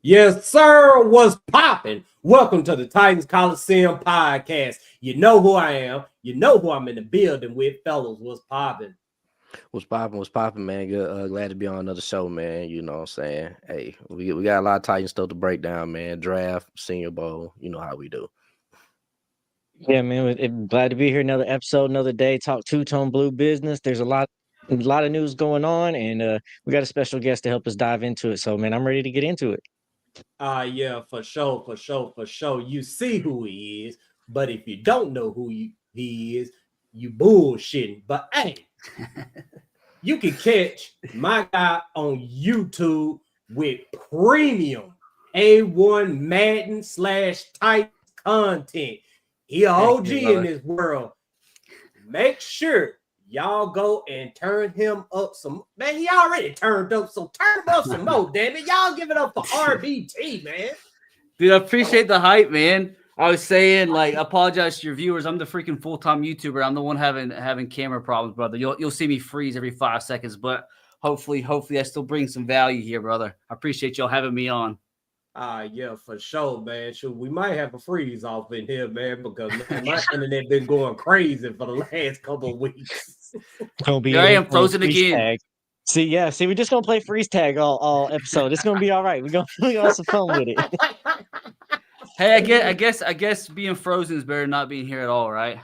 Yes, sir. What's popping? Welcome to the Titans Colosseum Podcast. You know who I am. You know who I'm in the building with, fellas. What's popping? What's popping, man? Good, glad to be on another show, man. You know what I'm saying? Hey, we got a lot of Titan stuff to break down, man. Draft, Senior Bowl, you know how we do. Yeah, man. Glad to be here. Another episode, another day. Talk two-tone blue business. There's a lot of news going on, and we got a special guest to help us dive into it. So, man, I'm ready to get into it. Yeah, for sure. You see who he is, but if you don't know who he is, you bullshitting. But hey, you can catch my guy on YouTube with premium A1 Madden / Titans content. He a OG in this world. Make sure y'all go and turn him up some. Man, he already turned up, so turn him up some more, damn it. Y'all give it up for RBT, man. Dude, I appreciate the hype, man. I was saying, like, I apologize to your viewers. I'm the freaking full-time YouTuber. I'm the one having camera problems, brother. You'll see me freeze every 5 seconds, but hopefully I still bring some value here, brother. I appreciate y'all having me on. Yeah, for sure, man. Sure, we might have a freeze off in here, man, because my internet been going crazy for the last couple of weeks. Here I am frozen again. Tag. See, we're just gonna play freeze tag all episode. It's gonna be all right. We're gonna have some fun with it. Hey, I guess being frozen is better than not being here at all, right?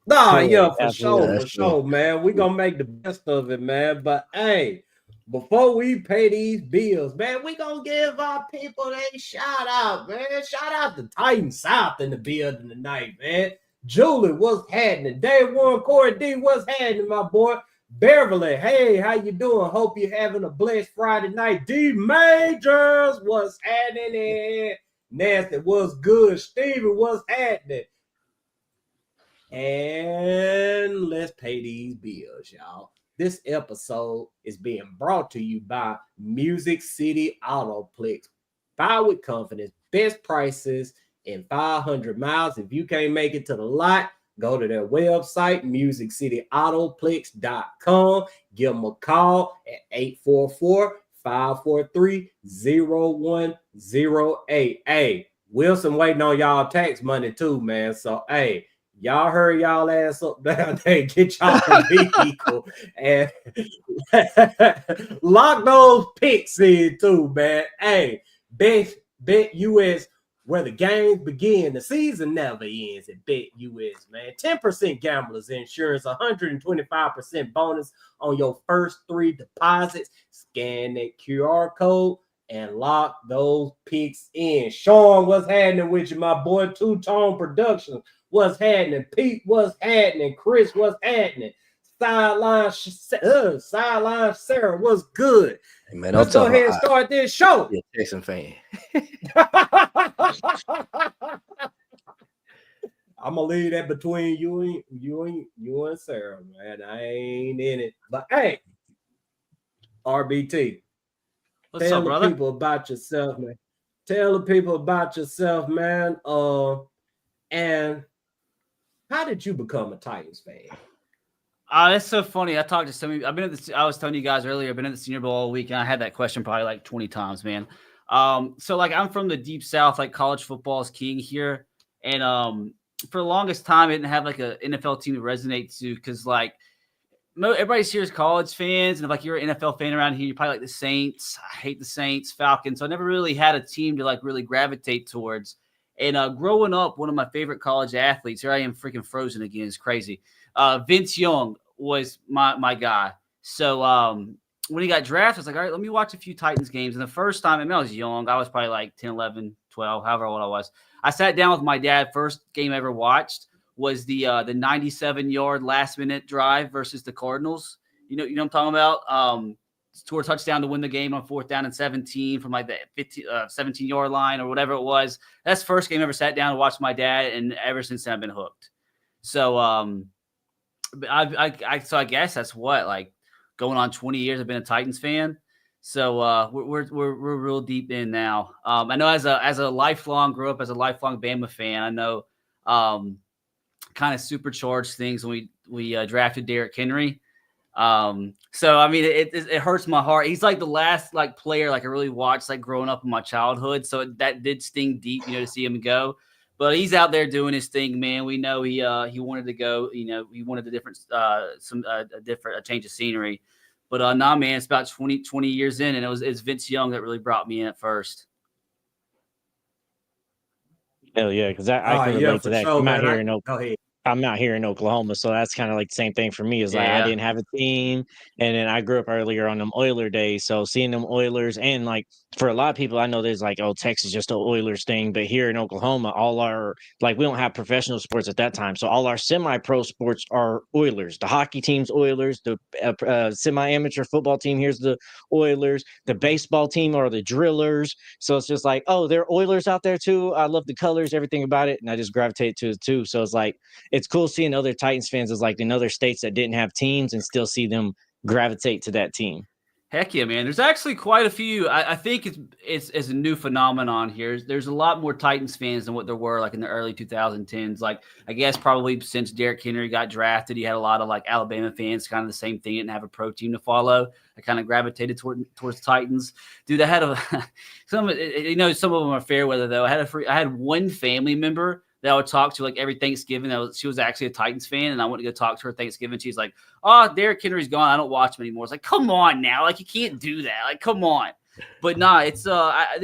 Nah, Cool. yeah, for Absolutely. sure, man. We're gonna make the best of it, man. But hey, before we pay these bills, man, we gonna give our people a shout out, man. Shout out to Titan South in the building tonight, man. Julie, what's happening? Day one, Corey D, what's happening, my boy? Beverly, hey, how you doing? Hope you're having a blessed Friday night. D Majors, what's happening? Nasty, what's good? Stevie, what's happening? And let's pay these bills, y'all. This episode is being brought to you by Music City Autoplex. Buy with confidence, best prices in 500 miles. If you can't make it to the lot, go to their website, musiccityautoPlex.com. Give them a call at 844-543-0108. Hey, Wilson waiting on y'all tax money too, man. So, hey, y'all hurry y'all ass up down there, get y'all vehicle, and lock those picks in too, man. Hey, Bet US, where the games begin, the season never ends at Bet US, man. 10% gamblers insurance, 125% bonus on your first 3 deposits. Scan that QR code and lock those picks in. Sean, what's happening with you, my boy? Two-Tone Productions, what's happening? Pete, what's happening? Chris, what's happening? Sideline Sarah, what's good? Hey, man, Let's go ahead and start this show. Yeah, Jackson fan. I'm gonna leave that between you and Sarah, man. I ain't in it. But hey, RBT. What's up, brother? Tell the people about yourself, man. Tell the people about yourself, man. And how did you become a Titans fan? That's so funny. I talked to some of you. I was telling you guys earlier, I've been at the Senior Bowl all week, and I had that question probably like 20 times, man. So like I'm from the deep South, like college football is king here. And for the longest time, I didn't have like an NFL team to resonate to because like everybody's here is college fans. And if like you're an NFL fan around here, you probably like the Saints. I hate the Saints, Falcons. So I never really had a team to like really gravitate towards. And growing up, one of my favorite college athletes, here I am freaking frozen again. It's crazy. Vince Young was my guy. So when he got drafted, I was like, all right, let me watch a few Titans games. And the first time, I was young. I was probably like 10, 11, 12, however old I was. I sat down with my dad. First game I ever watched was the 97-yard last-minute drive versus the Cardinals. You know what I'm talking about? Score a touchdown to win the game on 4th down and 17 from like the 17-yard line or whatever it was. That's the first game I ever sat down and watched my dad, and ever since then I've been hooked. So I guess that's what, like, going on 20 years I've been a Titans fan. So we're real deep in now. I know grew up as a lifelong Bama fan. I know kind of supercharged things when we drafted Derrick Henry. So I mean, it hurts my heart. He's like the last like player like I really watched like growing up in my childhood. So that did sting deep, to see him go. But he's out there doing his thing, man. We know he wanted to go. He wanted a different a change of scenery. But nah, man, it's about 20 years in, and it's Vince Young that really brought me in at first. Hell yeah, because I can relate to that. Sure, I'm out man. here in Go ahead. I'm out here in Oklahoma, so that's kind of like the same thing for me. Is like I Yeah. didn't have a team, and then I grew up earlier on them Oiler days. So seeing them Oilers, and like for a lot of people, I know there's like, oh, Texas just an Oilers thing, but here in Oklahoma, all our we don't have professional sports at that time, so all our semi-pro sports are Oilers. The hockey team's Oilers. The semi-amateur football team here's the Oilers. The baseball team are the Drillers. So it's just like, oh, they're Oilers out there too. I love the colors, everything about it, and I just gravitate to it too. So it's like, it's cool seeing other Titans fans is like in other states that didn't have teams and still see them gravitate to that team. Heck yeah, man. There's actually quite a few. I think it's a new phenomenon here. There's a lot more Titans fans than what there were like in the early 2010s. Like, I guess probably since Derrick Henry got drafted, he had a lot of like Alabama fans, kind of the same thing, didn't have a pro team to follow. I kind of gravitated towards Titans. Dude, I had some of them are fair weather though. I had one family member that I would talk to like every Thanksgiving. She was actually a Titans fan, and I went to go talk to her Thanksgiving. She's like, "Oh, Derrick Henry's gone. I don't watch him anymore." It's like, come on now, like you can't do that. Like, come on. But nah, it's I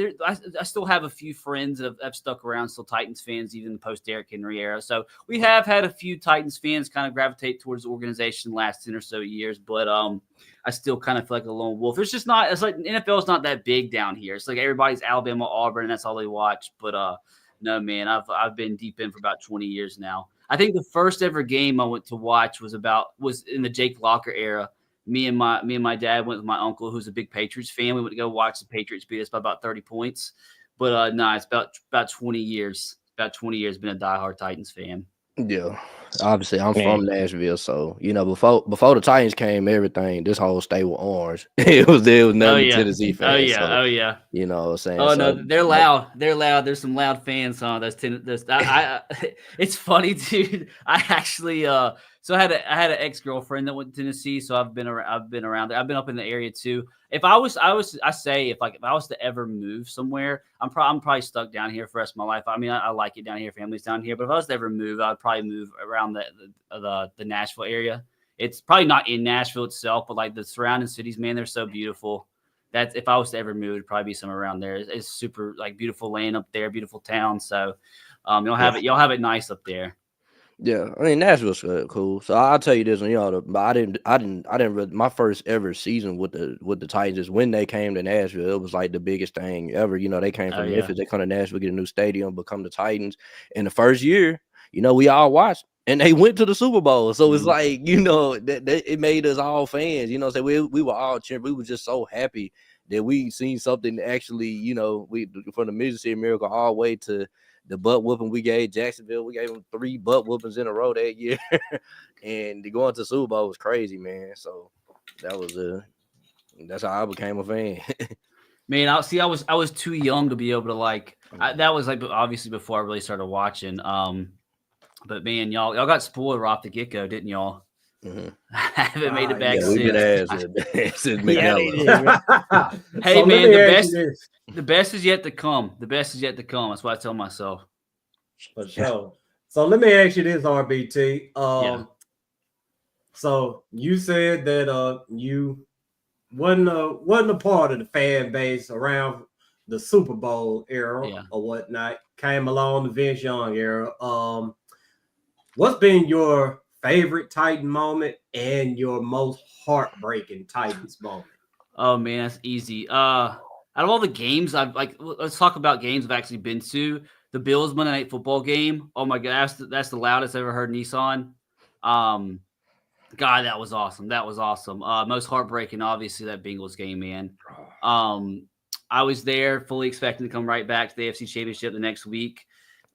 still have a few friends that have stuck around, still Titans fans, even the post Derrick Henry era. So we have had a few Titans fans kind of gravitate towards the organization the last 10 or so years, but I still kind of feel like a lone wolf. It's just not. It's like NFL is not that big down here. It's like everybody's Alabama, Auburn, and that's all they watch. But no, man, I've been deep in for about 20 years now. I think the first ever game I went to watch was in the Jake Locker era. Me and my dad went with my uncle, who's a big Patriots fan. We went to go watch the Patriots beat us by about 30 points. But it's about 20 years. About 20 years been a diehard Titans fan. Yeah, obviously I'm from Nashville, so before the Titans came, this whole state was orange. it was nothing Tennessee fans. Oh yeah. You know what I'm saying? Oh no, they're loud. They're loud. There's some loud fans. It's funny, dude. I actually so I had an ex-girlfriend that went to Tennessee, so I've been around there. I've been up in the area too. If I was to ever move somewhere, I'm probably stuck down here for the rest of my life. I mean, I like it down here. Family's down here, but if I was to ever move, I'd probably move around the Nashville area. It's probably not in Nashville itself, but like the surrounding cities, man, they're so beautiful. That's if I was to ever move, it'd probably be somewhere around there. It's super like beautiful land up there, beautiful town. So y'all have it nice up there. Yeah, I mean Nashville's cool. So I'll tell you this, but I didn't really, my first ever season with the Titans is when they came to Nashville. It was like the biggest thing ever. They came from Memphis, they come to Nashville, get a new stadium, become the Titans. And the first year, we all watched, and they went to the Super Bowl. So it's like, it made us all fans. So we were all cheering. We were just so happy that we seen something actually. We from the Mississippi Miracle all the way to the butt whooping we gave Jacksonville. We gave them 3 butt whoopings in a row that year. And going to Super Bowl was crazy, man. So that's how I became a fan. Man, I was too young to be able to that was like obviously before I really started watching. But man, y'all got spoiled right off the get-go, didn't y'all? Mm-hmm. I haven't made it back since. We've been Hey, so man, the best is yet to come. The best is yet to come. That's what I tell myself. For sure. So let me ask you this, RBT. So you said that you wasn't a part of the fan base around the Super Bowl era or whatnot. Came along the Vince Young era. What's been your favorite Titan moment and your most heartbreaking Titans moment? Oh man, that's easy. Out of all the games let's talk about games I've actually been to. The Bills Monday Night Football game. Oh my God, that's the loudest I've ever heard Nissan. God, that was awesome. That was awesome. Most heartbreaking, obviously, that Bengals game, man. I was there, fully expecting to come right back to the AFC Championship the next week.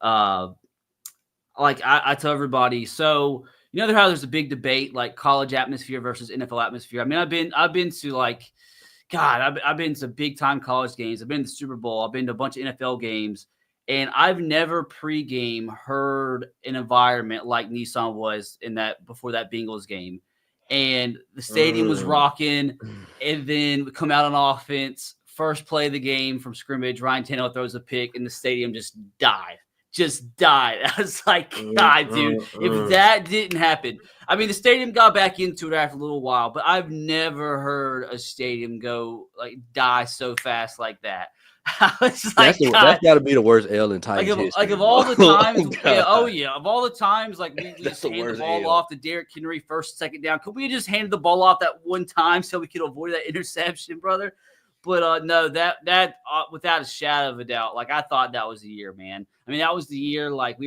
I tell everybody, so how there's a big debate like college atmosphere versus NFL atmosphere. I mean, I've been to I've been to big time college games. I've been to the Super Bowl. I've been to a bunch of NFL games, and I've never pregame heard an environment like Nissan was before that Bengals game. and the stadium was rocking, and then we come out on offense. First play of the game from scrimmage, Ryan Tannehill throws a pick, and the stadium just died. I was like, God, dude, if that didn't happen. I mean, the stadium got back into it after a little while, but I've never heard a stadium die so fast like that. I was like, that's got to be the worst L in Titans history. Like of all the times, of all the times, like we just hand the ball off to Derrick Henry first, second down. Could we just hand the ball off that one time so we could avoid that interception, brother? But no, that without a shadow of a doubt, like I thought that was the year, man. I mean, that was the year. Like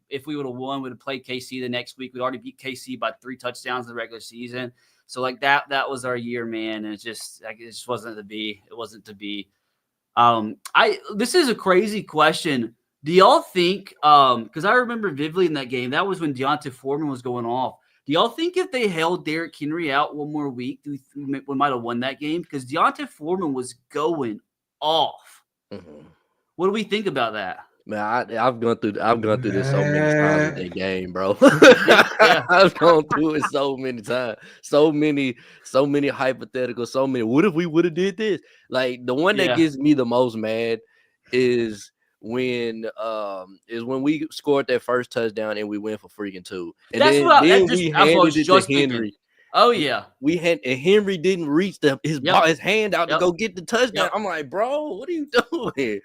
if we would have won, we'd have played KC the next week. We'd already beat KC by 3 touchdowns in the regular season. So like that was our year, man. And it just wasn't to be. It wasn't to be. This is a crazy question. Do y'all think? Because I remember vividly in that game, that was when Deontay Foreman was going off. Do y'all think if they held Derrick Henry out one more week, we might have won that game? Because Deontay Foreman was going off. Mm-hmm. What do we think about that? Man, I've gone through this so many times in that game, bro. I've gone through it so many times. So many hypotheticals, so many. What if we would have did this? Like the one that gets me the most mad is when we scored that first touchdown and we went for freaking 2. And then we handed it to Henry. Oh yeah, and Henry didn't reach his hand out to go get the touchdown. I'm like, bro, what are you doing?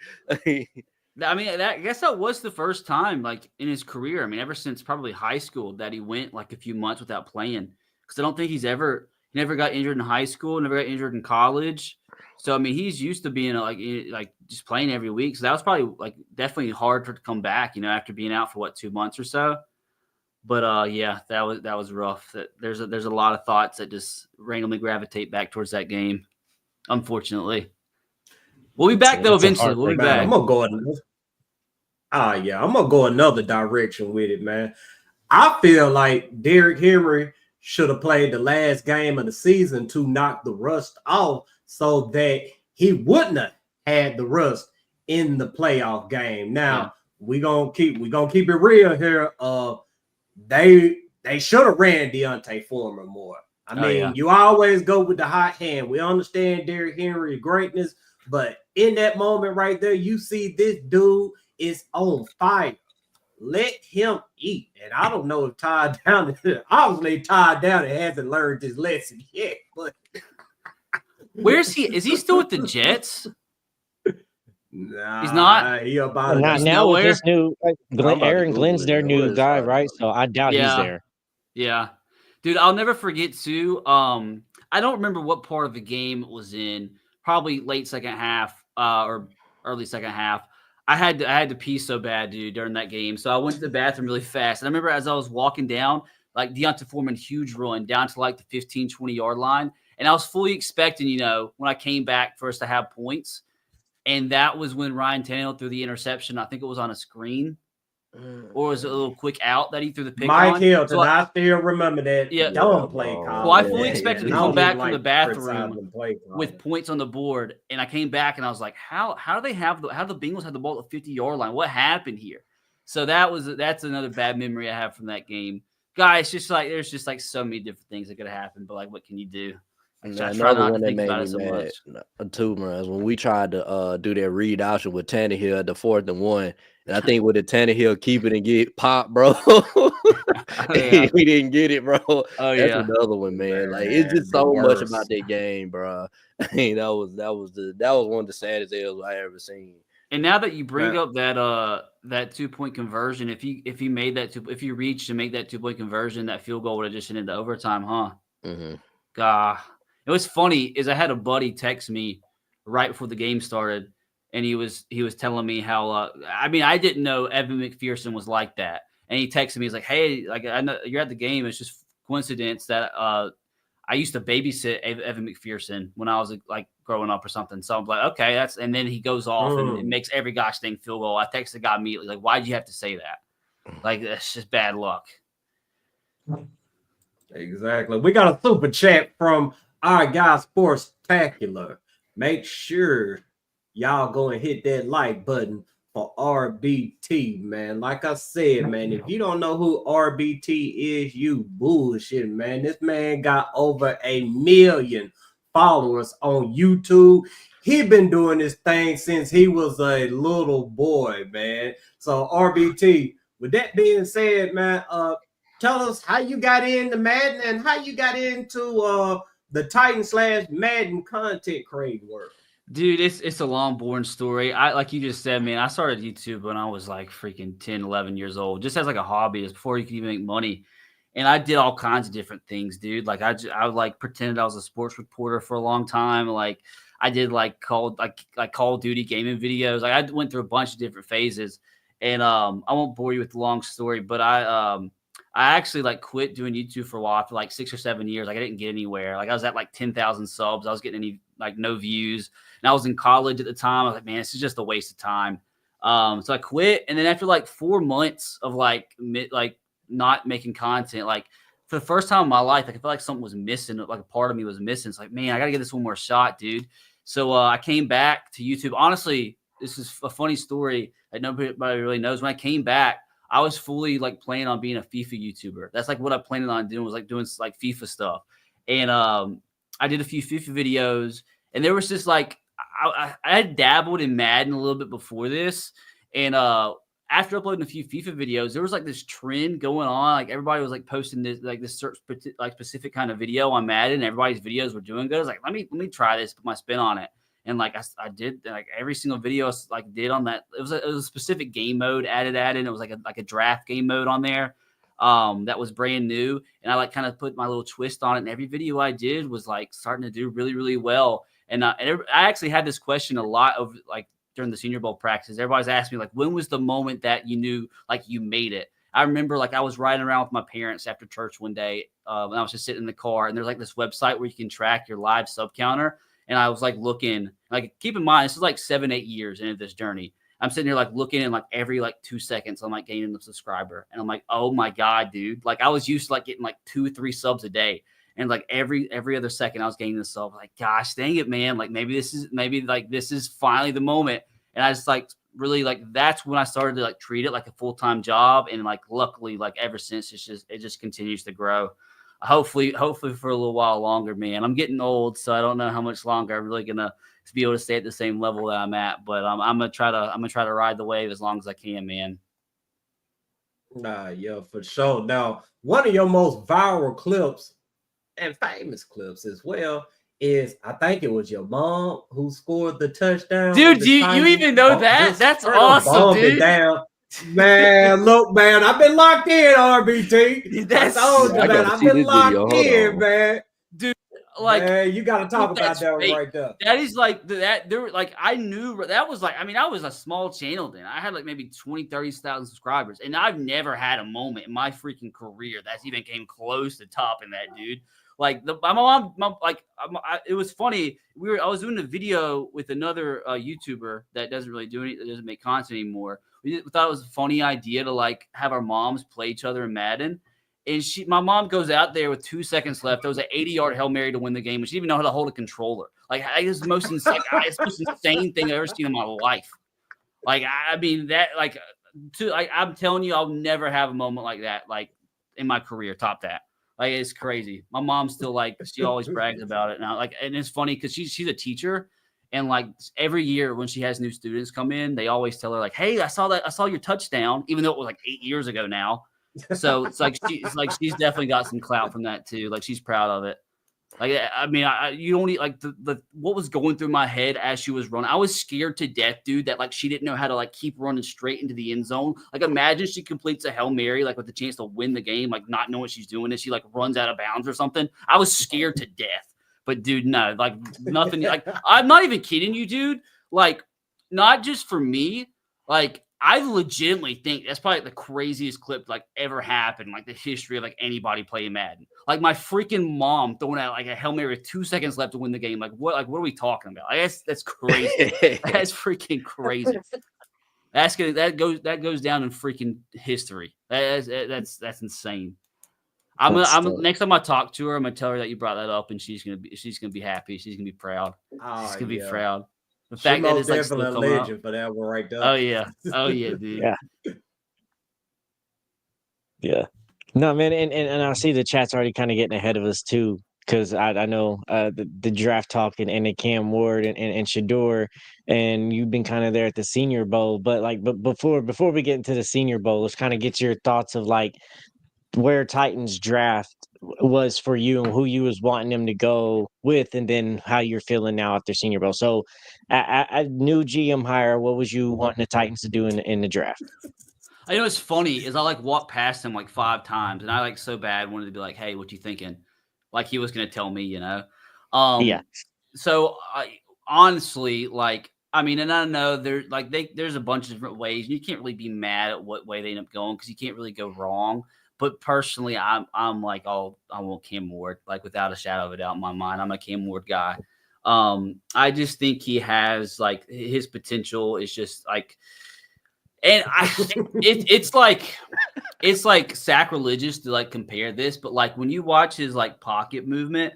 I mean, I guess that was the first time, like in his career. I mean, ever since probably high school, that he went like a few months without playing. Because I don't think he never got injured in high school, never got injured in college. So I mean, he's used to being like just playing every week. So that was probably like definitely hard for it to come back, after being out for 2 months or so. But yeah, that was rough. That there's a lot of thoughts that just randomly gravitate back towards that game. Unfortunately, we'll be back though eventually. We'll be back. I'm gonna go another direction with it, man. I feel like Derrick Henry should have played the last game of the season to knock the rust off, so that he wouldn't have had the rust in the playoff game. Now we gonna keep it real here. They should have ran Deontay Foreman more. I mean, you always go with the hot hand. We understand Derrick Henry's greatness, but in that moment right there, you see this dude is on fire. Let him eat. And I don't know if Ty Down hasn't learned his lesson yet, but where's he? Is he still with the Jets? Nah, he's not. Not now with this new Aaron Glenn's their new guy, right? So I doubt he's there. Yeah, dude, I'll never forget too. I don't remember what part of the game it was in. Probably late second half, or early second half. I had to pee so bad, dude, during that game. So I went to the bathroom really fast. And I remember as I was walking down, like Deontay Foreman, huge run down to like the 15, 20-yard line. And I was fully expecting, when I came back for us to have points. And that was when Ryan Tannehill threw the interception. I think it was on a screen. Or was it a little quick out that he threw the pick Mike on? Hilton, so I still remember that. Yeah. Don't play call. Well, I fully expected to come back from the bathroom with points on the board, and I came back and I was like, how do the Bengals have the ball at the 50-yard line? What happened here? So that's another bad memory I have from that game. Guys, there's just like so many different things that could have happened, but like what can you do? Another one that made me mad too, man, when we tried to do that read option with Tannehill at the 4th and 1, and I think with the Tannehill keep it and get popped, bro. We didn't get it, bro. That's another one, man. Like it's just so much about that game, bro. I mean, that was one of the saddest L's I ever seen. And now that you bring up that 2-point conversion, if he made that if you reached to make that 2-point conversion, that field goal would have just ended the overtime, huh? Mm-hmm. God. It was funny is I had a buddy text me right before the game started, and he was telling me how I didn't know Evan McPherson was like that, and he texted me. He's like, "Hey, like I know you're at the game. It's just coincidence that I used to babysit Evan McPherson when I was like growing up or something." So I'm like, "Okay, that's." And then he goes off and it makes every gosh dang field goal. I text the guy immediately like, "Why'd you have to say that? Like that's just bad luck." Exactly. We got a super chat from our guy Sports-tacular. Make sure y'all go and hit that like button for RBT, man. Like I said, man, if you don't know who RBT is, you bullshit, man. This man got over 1 million followers on YouTube. He been doing this thing since he was a little boy, man. So RBT, with that being said, man, tell us how you got into Madden and how you got into the Titan/Madden content creating world. Dude, it's a long, boring story. I like you just said, man, I started YouTube when I was like freaking 10, 11 years old, just as like a hobby, as before you could even make money. And I did all kinds of different things, dude. Like I like pretended I was a sports reporter for a long time. Like I did like Call of Duty gaming videos. Like I went through a bunch of different phases. And I won't bore you with the long story, but I actually like quit doing YouTube for a while for like 6 or 7 years. Like I didn't get anywhere. Like I was at like 10,000 subs. I was getting no views. And I was in college at the time. I was like, man, this is just a waste of time. So I quit. And then after like 4 months of like not making content, like for the first time in my life, like I felt like something was missing. Like a part of me was missing. It's like, man, I got to give this one more shot, dude. So I came back to YouTube. Honestly, this is a funny story that nobody really knows. When I came back, I was fully like planning on being a FIFA YouTuber. That's like what I planned on doing, was like doing like FIFA stuff. And I did a few FIFA videos, and there was just like, I had dabbled in Madden a little bit before this. And after uploading a few FIFA videos, there was like this trend going on. Like everybody was like posting this like specific kind of video on Madden. Everybody's videos were doing good. I was like, let me try this, put my spin on it. And like I did like every single video I did on that. It was a specific game mode added. It was like a draft game mode on there that was brand new. And I like kind of put my little twist on it. And every video I did was like starting to do really, really well. And I actually had this question a lot of like during the Senior Bowl practices. Everybody's asking me like, when was the moment that you knew like you made it? I remember like I was riding around with my parents after church one day, and I was just sitting in the car, and there's like this website where you can track your live sub counter. And I was like looking, like keep in mind, this is like 7-8 years into this journey. I'm sitting here like looking, and like every like 2 seconds, I'm like gaining a subscriber, and I'm like, oh my god, dude! Like I was used to like getting like 2-3 subs a day. And like every other second I was gaining the sub. Like, gosh, dang it, man. Like maybe this is finally the moment. And I just like really like, that's when I started to like treat it like a full-time job. And like, luckily, like ever since it just continues to grow. Hopefully for a little while longer, man. I'm getting old, so I don't know how much longer I'm really gonna be able to stay at the same level that I'm at. But I'm gonna try to ride the wave as long as I can, man. Nah, yeah, for sure. Now, one of your most viral clips and famous clips as well is, I think it was your mom who scored the touchdown. Dude, you even know that? That's awesome, dude. Down. Man, look, man, I've been locked in, RBT. That's man. I've been locked in, man. Dude, like, man, you got to talk about that one right there. That is like that. There, like, I knew that was like, I mean, I was a small channel then. I had like maybe 20,000-30,000 subscribers, and I've never had a moment in my freaking career that's even came close to topping that, dude. Like my mom, it was funny. I was doing a video with another YouTuber that doesn't really do anything, that doesn't make content anymore. We thought it was a funny idea to like have our moms play each other in Madden. And my mom goes out there with 2 seconds left. There was an 80-yard Hail Mary to win the game, and she didn't even know how to hold a controller. Like, it's the most insane, thing I've ever seen in my life. Like, I mean, that, like, I'm telling you, I'll never have a moment like that, like, in my career, top that. Like, it's crazy. My mom still, like, she always brags about it now. Like, and it's funny because she's a teacher, and like every year when she has new students come in, they always tell her like, "Hey, I saw your touchdown," even though it was like 8 years ago now. So it's like she's definitely got some clout from that too. Like, she's proud of it. Like, I mean, you don't need like the what was going through my head as she was running. I was scared to death, dude, that like she didn't know how to like keep running straight into the end zone. Like, imagine she completes a Hail Mary like with the chance to win the game, like not knowing what she's doing, and she like runs out of bounds or something. I was scared to death. But dude, no, like nothing. Like, I'm not even kidding you, dude. Like, not just for me, like, I legitimately think that's probably the craziest clip like ever happened, like the history of like anybody playing Madden. Like, my freaking mom throwing out like a Hail Mary with 2 seconds left to win the game. Like, what are we talking about? I guess that's crazy. That's freaking crazy. That goes down in freaking history. That's insane. I'm next time I talk to her, I'm gonna tell her that you brought that up, and she's gonna be happy. She's gonna be proud. She's gonna be proud. The fact that it's like definitely still a coming legend up. for that one right there. Oh yeah, dude. Yeah. Yeah. No, man, and I see the chat's already kind of getting ahead of us too, because I know the draft talk and the Cam Ward and Shador, and you've been kind of there at the Senior Bowl, but before we get into the Senior Bowl, let's kind of get your thoughts of like where Titans draft was for you and who you was wanting them to go with, and then how you're feeling now after Senior Bowl. So, a new GM hire, what was you wanting the Titans to do in the draft? I know what's funny is I like walked past him like 5 times, and I like so bad wanted to be like, "Hey, what you thinking?" Like he was gonna tell me, Yeah. So honestly, like, I mean, and I know there's a bunch of different ways, and you can't really be mad at what way they end up going because you can't really go wrong. But personally, I'm like, oh, I want Cam Ward, like without a shadow of a doubt in my mind. I'm a Cam Ward guy. I just think he has like his potential is just like. And it's like sacrilegious to like compare this, but like when you watch his like pocket movement,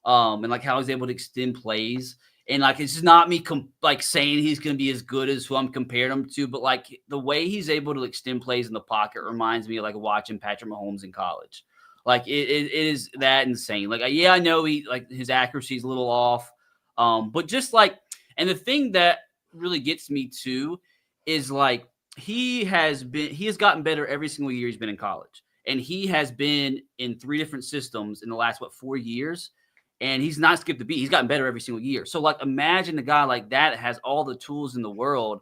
and like how he's able to extend plays, and like it's just not me like saying he's going to be as good as who I'm comparing him to, but like the way he's able to extend plays in the pocket reminds me of like watching Patrick Mahomes in college. Like it is that insane. Like yeah, I know his accuracy is a little off, but just like, and the thing that really gets me too is like. He has gotten better every single year he's been in college, and he has been in 3 different systems in the last 4 years, and he's not skipped a beat. He's gotten better every single year. So like imagine a guy like that has all the tools in the world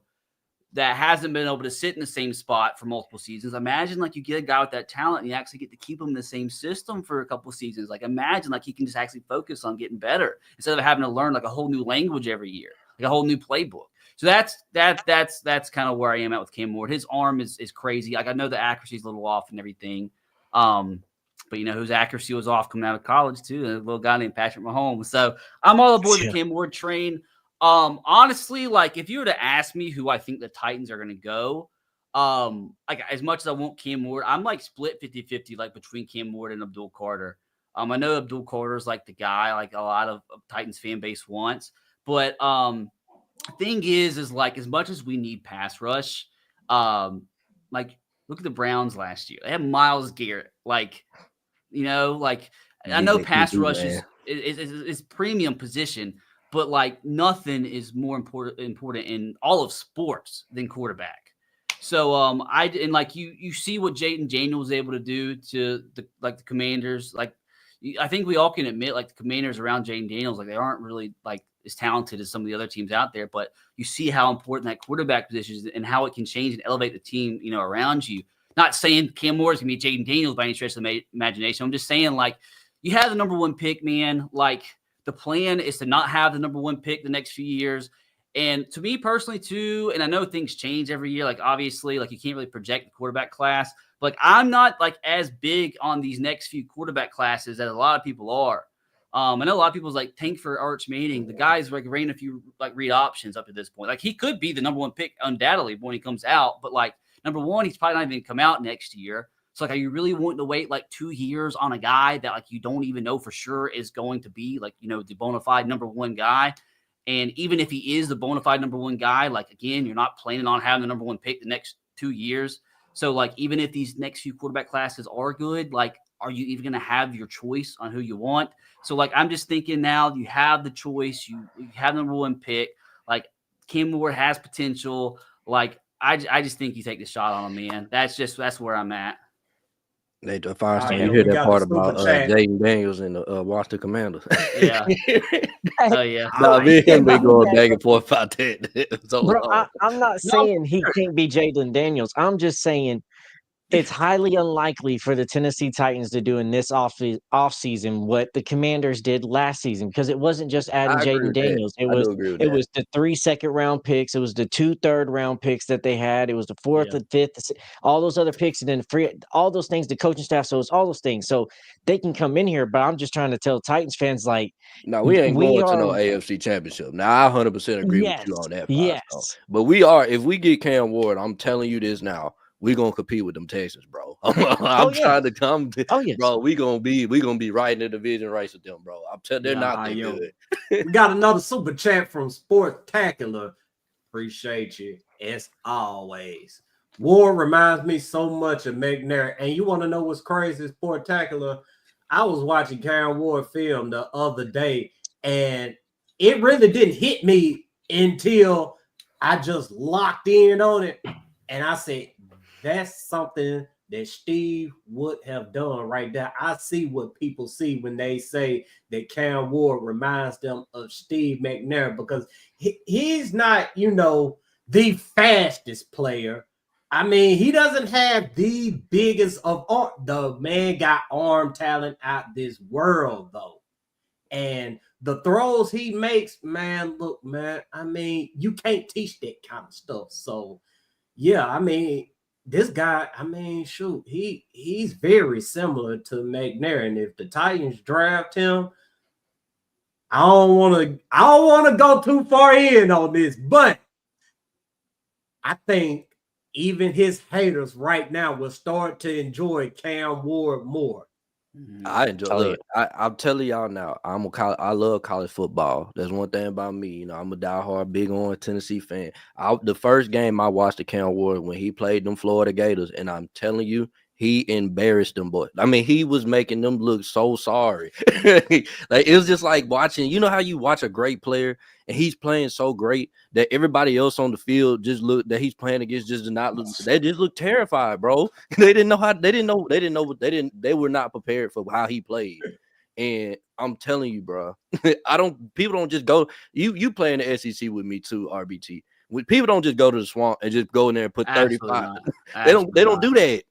that hasn't been able to sit in the same spot for multiple seasons. Imagine like you get a guy with that talent and you actually get to keep him in the same system for a couple of seasons. Like imagine like he can just actually focus on getting better instead of having to learn like a whole new language every year, like a whole new playbook. So that's kind of where I am at with Cam Ward. His arm is crazy. Like I know the accuracy is a little off and everything, but whose accuracy was off coming out of college too, a little guy named Patrick Mahomes. So I'm all aboard the Cam Ward train. Honestly, like if you were to ask me who I think the Titans are going to go, like as much as I want Cam Ward, I'm like split 50-50, like between Cam Ward and Abdul Carter. I know Abdul Carter is like the guy like a lot of Titans fan base wants, but thing is like as much as we need pass rush, like look at the Browns last year. They had Myles Garrett. Like, like I know pass rush is premium position, but like nothing is more important in all of sports than quarterback. So you see what Jaden Daniels was able to do to the Commanders. Like I think we all can admit like the Commanders around Jaden Daniels, like they aren't really like as talented as some of the other teams out there, but you see how important that quarterback position is and how it can change and elevate the team, around you. Not saying Cam Moore is going to be Jaden Daniels by any stretch of the imagination. I'm just saying, like, you have the number 1 pick, man. Like, the plan is to not have the number 1 pick the next few years. And to me personally, too, and I know things change every year. Like, obviously, like, you can't really project the quarterback class. But, like, I'm not, like, as big on these next few quarterback classes as a lot of people are. I know a lot of people's like tank for Arch Manning. The guy's like ran a few like read options up to this point. Like he could be the number 1 pick undoubtedly when he comes out, but like number 1, he's probably not even come out next year. So like, are you really wanting to wait like 2 years on a guy that like you don't even know for sure is going to be like the bona fide number 1 guy? And even if he is the bona fide number 1 guy, like again, you're not planning on having the number 1 pick the next 2 years. So like even if these next few quarterback classes are good, like are you even going to have your choice on who you want? So, like, I'm just thinking now you have the choice. You have the number 1 pick. Like, Cam Ward has potential. Like, I just think you take the shot on him, man. That's where I'm at. Hey, Firestone, yeah, you hear we that got part the super about chat. Jaden Daniels and the Washington Commanders? Yeah. Oh, yeah. No, me and him be going back and forth about that. So Bro, I'm not saying he can't be Jalen Daniels. I'm just saying it's highly unlikely for the Tennessee Titans to do in this offseason what the Commanders did last season, because it wasn't just adding Jaden Daniels. It was the 3 second-round picks. It was the 2 third-round picks that they had. It was the 4th and 5th, all those other picks, and then all those things, the coaching staff. So it's all those things. So they can come in here, but I'm just trying to tell Titans fans, like, no, we ain't going to no AFC Championship. Now, I 100% agree with you on that. Yes. But we are. If we get Cam Ward, I'm telling you this now. we gonna compete with them Texans, bro. I'm trying to come, bro. We gonna be right in the division race with them, bro. I'm telling they're not that good. We got another super chat from Sportacular. Appreciate you as always. War reminds me so much of McNair. And you want to know what's crazy, Sportacular? I was watching Karen Ward film the other day, and it really didn't hit me until I just locked in on it. And I said, that's something that Steve would have done right there. I see what people see when they say that Cam Ward reminds them of Steve McNair, because he's not, the fastest player. I mean, he doesn't have the biggest of arm. The man got arm talent out this world, though. And the throws he makes, man, look, man, I mean, you can't teach that kind of stuff. So, yeah, I mean, this guy, I mean, shoot, he's very similar to McNair. And if the Titans draft him, I don't want to go too far in on this, but I think even his haters right now will start to enjoy Cam Ward more. I enjoy it. I'm telling y'all now, I love college football. That's one thing about me. I'm a diehard, big on Tennessee fan. The first game I watched the Cam Ward when he played them Florida Gators, and I'm telling you, he embarrassed them boys. I mean, he was making them look so sorry. Like, it was just like watching, how you watch a great player and he's playing so great that everybody else on the field just look that he's playing against just did not look. They just look terrified, bro. They were not prepared for how he played. And I'm telling you, bro, people don't just go. You play in the SEC with me too, RBT. People don't just go to the swamp and just go in there and put 35. They don't do that.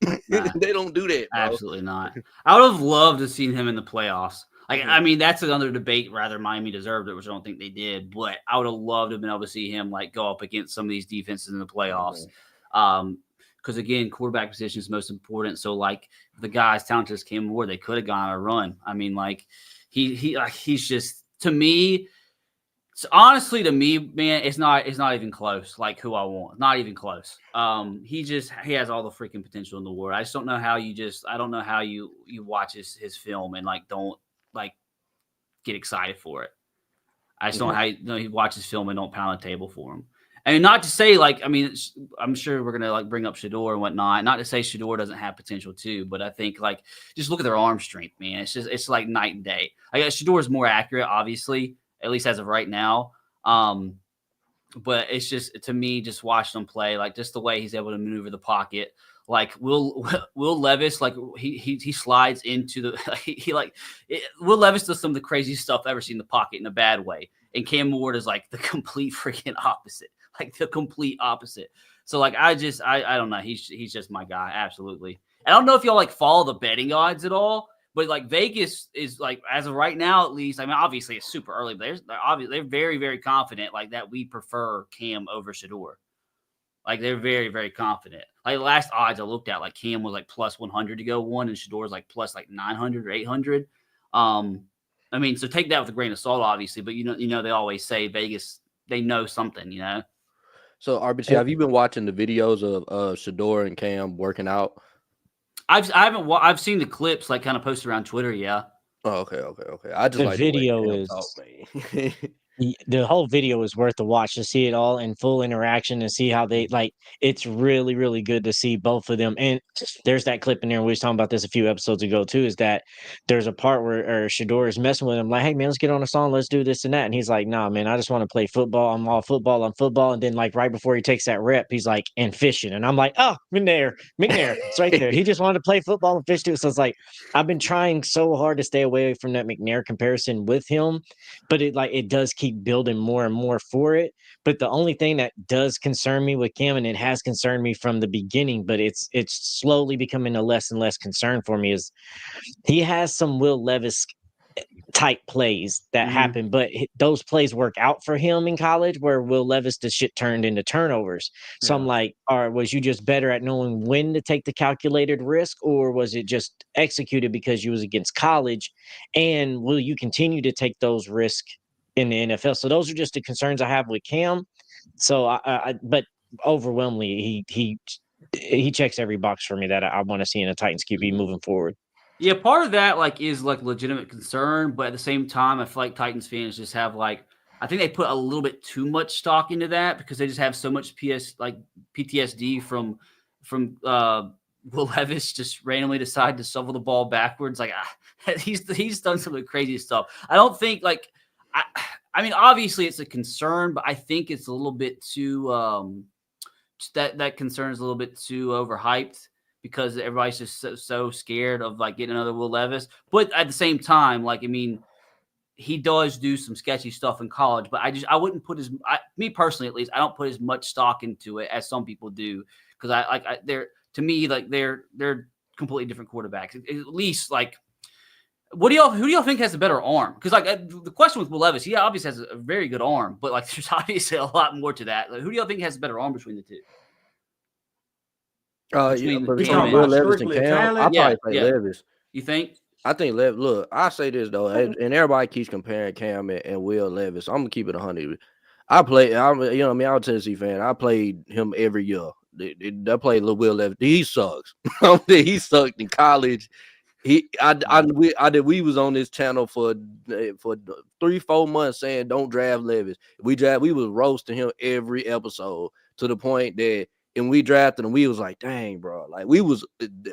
They don't do that, bro. Absolutely not. I would have loved to see him in the playoffs. Like, I mean, that's another debate. Rather, Miami deserved it, which I don't think they did. But I would have loved to have been able to see him go up against some of these defenses in the playoffs. Because again, quarterback position is most important. So the guys talented as Cam Ward, they could have gone on a run. I mean, he's just, to me. So honestly, to me, man, it's not even close. Who I want, not even close. He has all the freaking potential in the world. I just don't know how I don't know how you watch his film and don't get excited for it. I just don't know how he watches film and don't pound the table for him. And not to say I'm sure we're gonna bring up Shedeur and whatnot. Not to say Shedeur doesn't have potential too, but I think just look at their arm strength, man. It's like night and day. I guess Shedeur is more accurate, obviously, at least as of right now. But it's just, to me, just watching him play, just the way he's able to maneuver the pocket. Will Levis, he slides into the Will Levis does some of the craziest stuff I've ever seen in the pocket in a bad way. And Cam Ward is the complete freaking opposite. The complete opposite. So I don't know. He's just my guy. Absolutely. I don't know if y'all follow the betting odds at all. But Vegas is as of right now, at least. I mean, obviously it's super early, but they're very, very confident that we prefer Cam over Shedeur. They're very, very confident. Last odds I looked at, Cam was plus 100 to go one, and Shedor's plus 900 or 800. I mean, so take that with a grain of salt, obviously. But they always say Vegas, they know something, So RBT, have you been watching the videos of Shedeur and Cam working out? I've seen the clips kind of posted around Twitter. Yeah. Oh, okay. I just the video is the whole video is worth the watch to see it all in full interaction and see how they it's really, really good to see both of them. And there's that clip in there. We was talking about this a few episodes ago too, is that there's a part where Shedeur is messing with him hey man, let's get on a song, let's do this and that. And he's like, nah, man, I just want to play football. I'm all football. I'm football. And then right before he takes that rep, he's and fishing. And I'm like, oh, McNair, it's right there. He just wanted to play football and fish too. So it's I've been trying so hard to stay away from that McNair comparison with him, but it does keep building more and more for it. But the only thing that does concern me with Cam, and it has concerned me from the beginning, but it's slowly becoming a less and less concern for me, is he has some Will Levis type plays that happen, but those plays work out for him in college, where Will Levis, the shit turned into turnovers. So I'm was you just better at knowing when to take the calculated risk, or was it just executed because you was against college? And will you continue to take those risks in the NFL? So those are just the concerns I have with Cam. So but overwhelmingly, he he checks every box for me that I want to see in a Titans QB moving forward. Yeah, part of that is legitimate concern, but at the same time, I feel like Titans fans just have I think they put a little bit too much stock into that because they just have so much PTSD from Will Levis just randomly decide to shovel the ball backwards. He's done some of the craziest stuff. I don't think I mean obviously it's a concern, but I think it's a little bit too that concern is a little bit too overhyped because everybody's just so scared of getting another Will Levis. But at the same time, he does do some sketchy stuff in college, but I wouldn't put me personally at least, I don't put as much stock into it as some people do because they're to me they're completely different quarterbacks. At least who do y'all think has a better arm? Because the question with Will Levis, he obviously has a very good arm, but there's obviously a lot more to that. Who do y'all think has a better arm between the two? Between Will Levis and Cam, I probably say Levis. You think? I think look, I say this though, and everybody keeps comparing Cam and Will Levis. I'm gonna keep it 100. I'm a Tennessee fan. I played him every year. I played Will Levis. He sucks. He sucked in college. We was on this channel for 3-4 months saying don't draft Levis. We was roasting him every episode to the point that and we drafted him. We was like, dang, bro, we was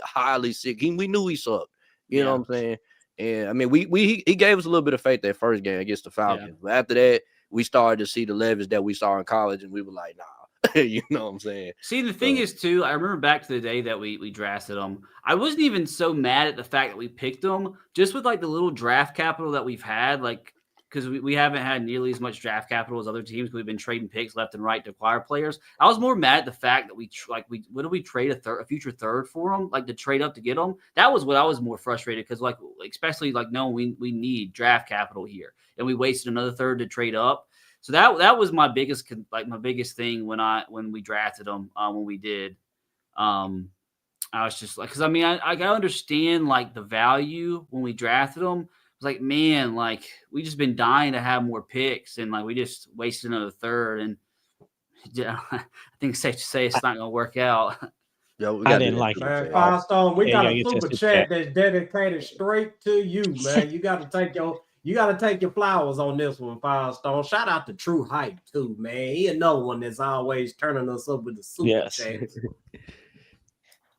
highly sick. We knew he sucked. You know what I'm saying? And I mean, he gave us a little bit of faith that first game against the Falcons. Yeah. But after that, we started to see the Levis that we saw in college, and we were like, nah. You know what I'm saying? See, the thing is, too, I remember back to the day that we drafted him. I wasn't even so mad at the fact that we picked him, just with the little draft capital that we've had, because we haven't had nearly as much draft capital as other teams. We've been trading picks left and right to acquire players. I was more mad at the fact that what did we trade a future third for him, to trade up to get him? That was what I was more frustrated because especially knowing we need draft capital here, and we wasted another third to trade up. So that was my biggest thing when we drafted him when we did. I was just because I understand the value when we drafted him. I was man, we just been dying to have more picks, and we just wasted another third, and I think it's safe to say it's not going to work out. Yo, I didn't like it. Firestone, we got a super chat that's dedicated straight to you, man. You got to take your flowers on this one, Firestone. Shout out to True Hype too, man. He another one that's always turning us up with the super chats.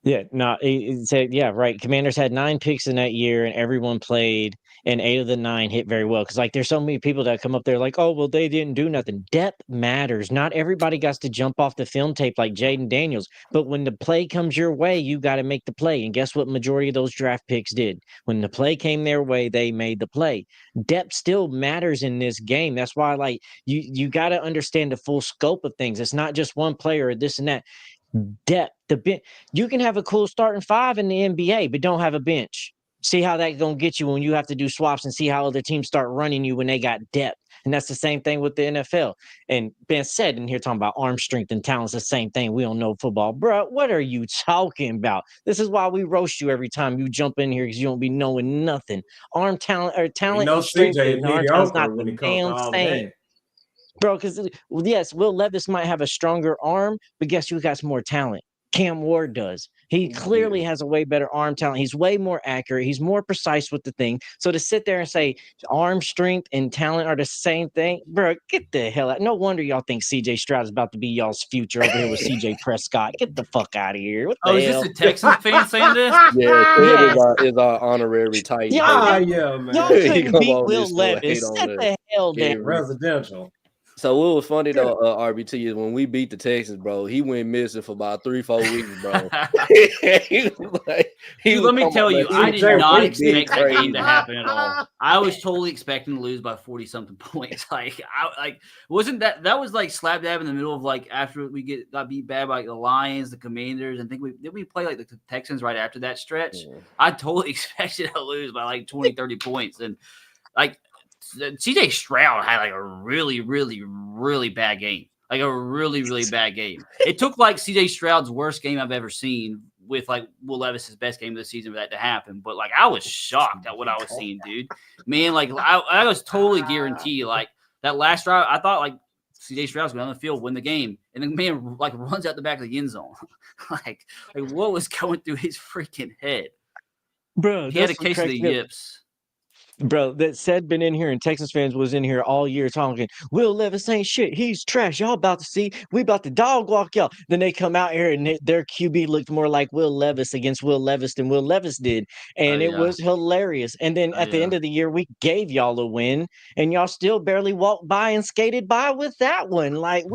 Yeah, no, he said, yeah, right. Commanders had 9 picks in that year, and everyone played, and 8 of the 9 hit very well. Because there's so many people that come up there oh, well, they didn't do nothing. Depth matters. Not everybody got to jump off the film tape like Jaden Daniels. But when the play comes your way, you got to make the play. And guess what majority of those draft picks did? When the play came their way, they made the play. Depth still matters in this game. That's why, you got to understand the full scope of things. It's not just one player or this and that. Depth. You can have a cool starting 5 in the NBA, but don't have a bench. See how that's going to get you when you have to do swaps and see how other teams start running you when they got depth. And that's the same thing with the NFL. And Ben said in here talking about arm strength and talent, the same thing. We don't know football. Bro, what are you talking about? This is why we roast you every time you jump in here because you don't be knowing nothing. Arm talent or talent and strength and arm talent's not the damn same. Bro, because, yes, Will Levis might have a stronger arm, but guess who got some more talent? Cam Ward does. He clearly has a way better arm talent. He's way more accurate. He's more precise with the thing. So to sit there and say arm strength and talent are the same thing, bro, get the hell out. No wonder y'all think CJ Stroud is about to be y'all's future over here with CJ Prescott. Get the fuck out of here. What the hell? Is this a Texans fan saying this? Yeah, is our honorary Titan. Yeah, man. Y'all couldn't beat Will Levis. Set the hell down. Residential. So what was funny though, RBT, is when we beat the Texans, bro, he went missing for about 3-4 weeks, bro. Let me tell you, I did not expect that game to happen at all. I was totally expecting to lose by 40-something points. Wasn't that was slap dab in the middle of after we got beat bad by the Lions, the Commanders, and we play the Texans right after that stretch. Yeah. I totally expected to lose by 20-30 points, and CJ Stroud had a really, really, really bad game. A really, really bad game. It took CJ Stroud's worst game I've ever seen with Will Levis's best game of the season for that to happen. But I was shocked at what I was seeing, dude. Man, I was totally guaranteed that last drive. I thought CJ Stroud's going on the field, win the game, and the man like runs out the back of the end zone. like what was going through his freaking head, bro? He had a case of the yips. Bro, that said been in here and Texas fans was in here all year talking, Will Levis ain't shit. He's trash. Y'all about to see. We about to dog walk y'all. Then they come out here and their QB looked more like Will Levis against Will Levis than Will Levis did. And it was hilarious. And then at the end of the year, we gave y'all a win and y'all still barely walked by and skated by with that one. Like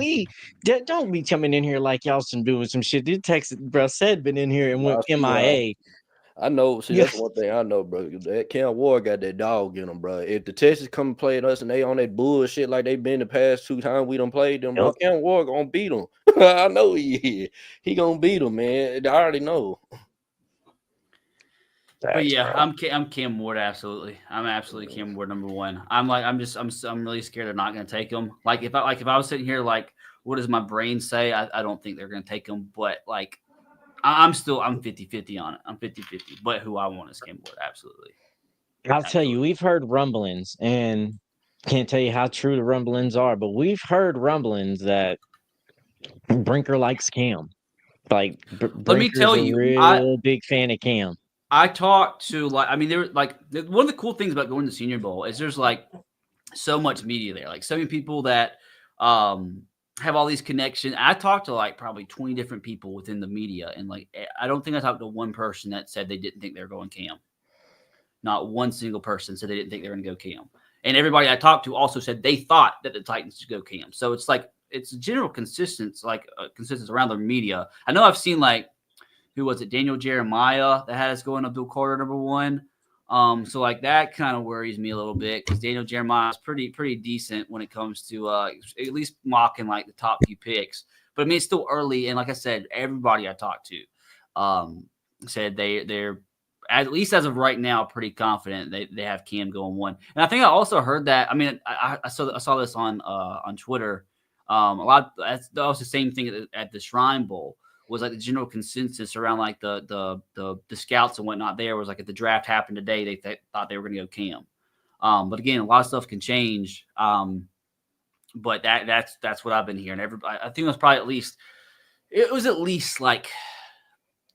don't be coming in here like y'all doing some shit. Dude, Texas, bro, said been in here and went MIA. I know. See, that's one thing I know, bro. That Cam Ward got that dog in him, bro. If the Texans come and play us and they on that bullshit like they been the past 2 times we done played them, bro, Cam Ward gonna beat them. I know he is. He gonna beat them, man. I already know. But yeah, I'm Cam Ward. Absolutely, I'm absolutely Cam Ward #1. I'm really scared they're not gonna take him. Like if I was sitting here, like, what does my brain say? I don't think they're gonna take him, but like. I'm 50-50 on it. I'm 50-50. But who I want is Cam Ward, absolutely. I'll tell you, we've heard rumblings, and can't tell you how true the rumblings are, but we've heard rumblings that Brinker likes Cam. Like, let me tell you, real big fan of Cam. I talked to there were like one of the cool things about going to the Senior Bowl is there's like so much media there, like so many people that have all these connections. I talked to like probably 20 different people within the media, and like I don't think I talked to one person that said they didn't think they were going Cam. Not one single person said they didn't think they were going to go Cam. And everybody I talked to also said they thought that the Titans should go Cam. So it's like it's a general consistency, consistency around the media. I know I've seen like who was it, Daniel Jeremiah that had us going Abdul Carter #1. So like that kind of worries me a little bit because Daniel Jeremiah is pretty decent when it comes to at least mocking like the top few picks. But I mean it's still early, and like I said, everybody I talked to said they're at least as of right now pretty confident they have Cam going 1. And I think I also heard that. I mean I saw this on Twitter. That was the same thing at the Shrine Bowl. Was like the general consensus around like the scouts and whatnot. There was like if the draft happened today, they thought they were going to go Cam. But again, a lot of stuff can change. But that's what I've been hearing. I think it was at least like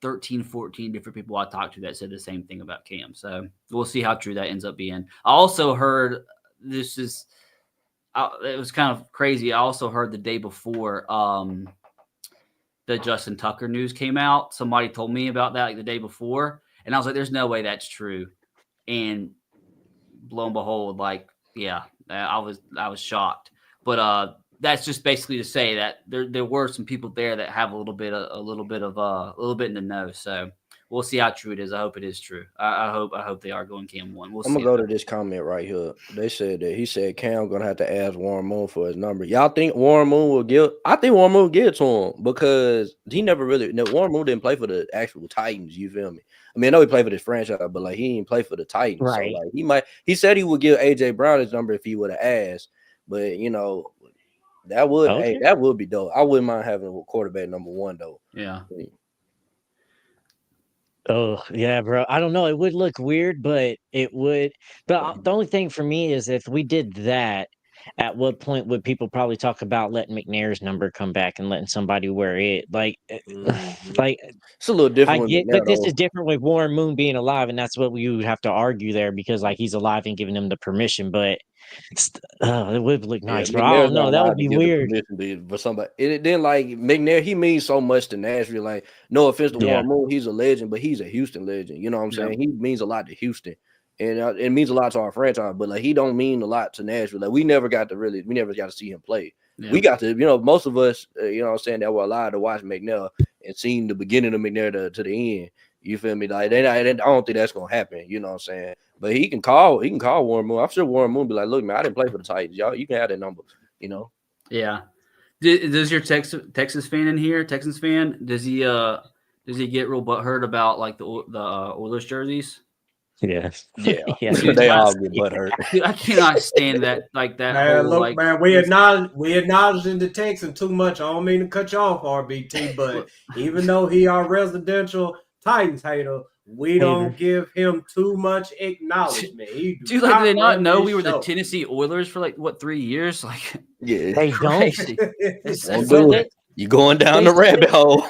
13, 14 different people I talked to that said the same thing about Cam. So we'll see how true that ends up being. I also heard it was kind of crazy. I also heard the day before the Justin Tucker news came out. Somebody told me about that like the day before. And I was like, there's no way that's true. And lo and behold, like, yeah, I was shocked. But that's just basically to say that there were some people there that have a little bit in the know. So we'll see how true it is. I hope it is true. I hope they are going Cam 1. I'm gonna go to this comment right here. They said that he said Cam gonna have to ask Warren Moon for his number. Y'all think Warren Moon will give? I think Warren Moon will give it to him because he never really. No, Warren Moon didn't play for the actual Titans. You feel me? I mean, I know he played for this franchise, but like he didn't play for the Titans. Right. So like he said he would give AJ Brown his number if he would have asked. But you know, that would be dope. I wouldn't mind having a quarterback #1 though. Yeah. Oh, yeah, bro. I don't know. It would look weird, but it would. But the only thing for me is if we did that, at what point would people probably talk about letting McNair's number come back and letting somebody wear it? Like It's a little different. I get, but this is different with Warren Moon being alive, and that's what we would have to argue there because like he's alive and giving him the permission. But it would look nice, bro. I don't know. That would be weird. For somebody, it didn't like McNair. He means so much to Nashville. Like, no offense to Warren Moon, he's a legend, but he's a Houston legend. You know what I'm saying? He means a lot to Houston, and it means a lot to our franchise. But like, he don't mean a lot to Nashville. Like, we never got to see him play. Yeah. We got to, most of us, you know what I'm saying, that were allowed to watch McNair and seen the beginning of McNair to the end. You feel me? Like, I don't think that's gonna happen. You know what I'm saying? But he can call Warren Moon. I'm sure Warren Moon be like, look, man, I didn't play for the Titans. Y'all, you can have that number, Yeah. Does your Texas fan in here, Texans fan, does he get real butthurt about like the Oilers jerseys? Yes. Yeah. Yeah. They all get butthurt. I cannot stand that. Like that. Man, look, man, we acknowledging the Texan too much. I don't mean to cut you off, RBT, but even though he our residential Titans hater, we don't give him too much acknowledgement. Dude, like, did they not know we were the Tennessee Oilers for like what 3 years? Like, yeah, they don't. Don't do it. You're going down the rabbit hole.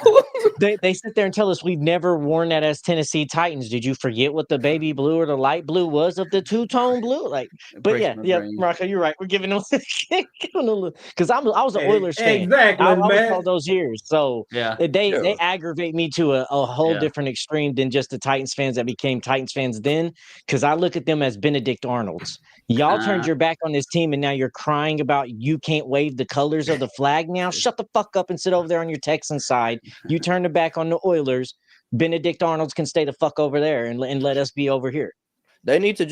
They sit there and tell us we've never worn that as Tennessee Titans. Did you forget what the baby blue or the light blue was of the two-tone blue? Like, but yeah, Marco, you're right. We're giving them because I was an Oilers fan. Exactly, I was all those years. So yeah, they aggravate me to a whole different extreme than just the Titans fans that became Titans fans then. Because I look at them as Benedict Arnolds. Y'all turned your back on this team, and now you're crying about you can't wave the colors of the flag now. Shut the fuck up and sit over there on your Texan side. You turn the back on the Oilers. Benedict Arnolds can stay the fuck over there and let us be over here. They need to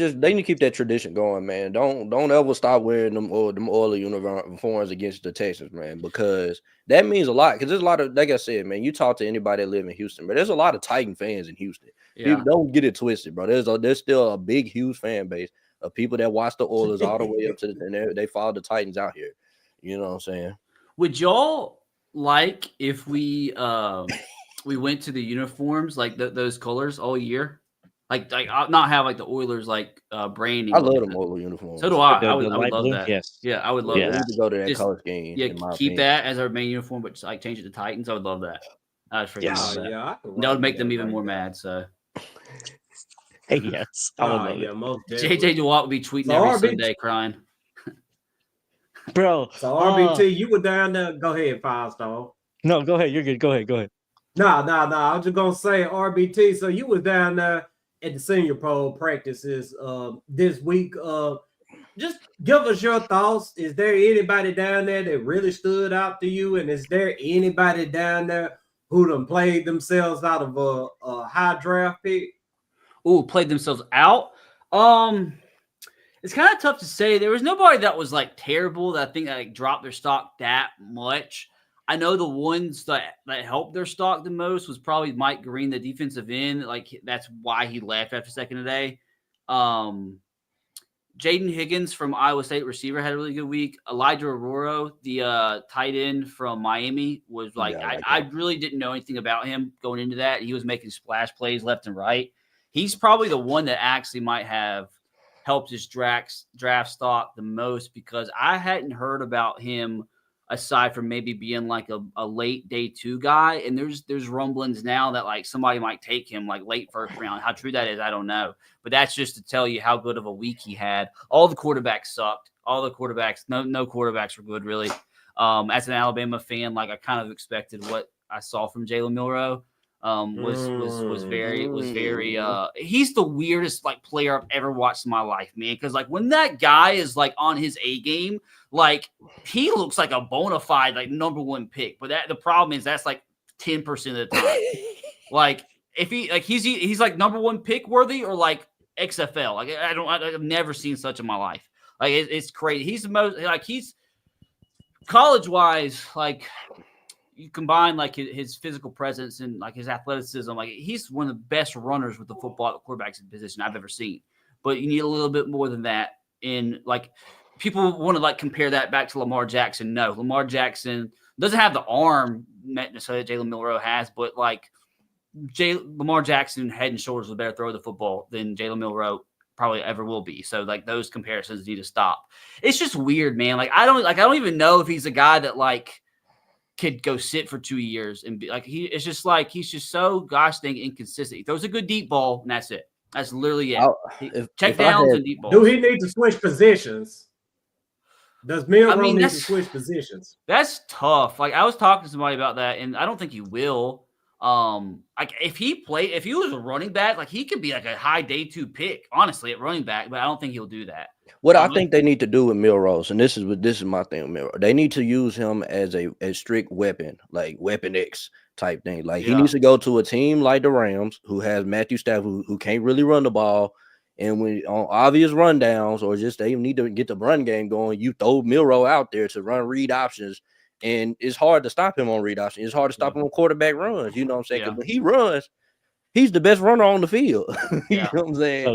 keep that tradition going, man. Don't ever stop wearing them Oilers uniforms against the Texans, man, because that means a lot. Because there's a lot of, like I said, man, you talk to anybody that live in Houston, but there's a lot of Titan fans in Houston. People don't get it twisted, bro. There's still a big, huge fan base of people that watch the Oilers all the way up to and they follow the Titans out here. You know what I'm saying? Would y'all like if we went to the uniforms like those colors all year? Like not have like the Oilers like branding. I love them Oilers uniforms. So do I. I would love blue? that. Yes. Yeah, I would love that. We need to go to that color scheme. Yeah, keep that as our main uniform, but just like change it to Titans. I would love that. I would freaking love that. Yeah, that would make them even more mad. So. Yes. JJ Watt would be tweeting every Sunday crying. Bro. So RBT, you were down there. Go ahead, 5-star. No, go ahead. You're good. Go ahead. No. I was just gonna say RBT. So you was down there at the Senior Pro practices this week. Just give us your thoughts. Is there anybody down there that really stood out to you? And is there anybody down there who done played themselves out of a high draft pick? Ooh, played themselves out. It's kind of tough to say. There was nobody that was like terrible that I think that like dropped their stock that much. I know the ones that helped their stock the most was probably Mike Green, the defensive end. Like that's why he left after second today. Jaden Higgins from Iowa State receiver had a really good week. Elijah Aurora, the tight end from Miami, was like I really didn't know anything about him going into that. He was making splash plays left and right. He's probably the one that actually might have helped his draft stock the most because I hadn't heard about him aside from maybe being like a late day 2 guy. And there's rumblings now that like somebody might take him like late first round. How true that is, I don't know. But that's just to tell you how good of a week he had. All the quarterbacks sucked. All the quarterbacks, no quarterbacks were good really. As an Alabama fan, like I kind of expected what I saw from Jalen Milroe. Was very he's the weirdest like player I've ever watched in my life, man. Because like when that guy is like on his A game, like he looks like a bona fide like number 1 pick. But the problem is that's like 10% of the time. Like if he's like number 1 pick worthy or like XFL. Like I've never seen such in my life. Like it's crazy. He's the most like he's college wise like. You combine like his physical presence and like his athleticism, like he's one of the best runners with the football at the quarterback's position I've ever seen. But you need a little bit more than that. In like people want to like compare that back to Lamar Jackson. No, Lamar Jackson doesn't have the arm necessarily that Jalen Milroe has, but like Lamar Jackson head and shoulders was a better throw of the football than Jalen Milroe probably ever will be. So like those comparisons need to stop. It's just weird, man. Like I don't even know if he's a guy that like could go sit for 2 years and be like he's just so gosh dang inconsistent. He throws a good deep ball and that's it. That's literally it. Check downs and deep balls. Do he need to switch positions? Does Milroe need to switch positions? That's tough. Like I was talking to somebody about that, and I don't think he will. Like if he was a running back, like he could be like a high day 2 pick, honestly, at running back, but I don't think he'll do that. What I think they need to do with Milrose, and this is my thing with Milrose, they need to use him as a strict weapon, like Weapon X type thing. Like he needs to go to a team like the Rams, who has Matthew Stafford, who can't really run the ball, and when on obvious rundowns or just they need to get the run game going, you throw Milroe out there to run read options, and it's hard to stop him on read options. It's hard to stop him on quarterback runs. You know what I'm saying? When he runs, he's the best runner on the field. You know what I'm saying?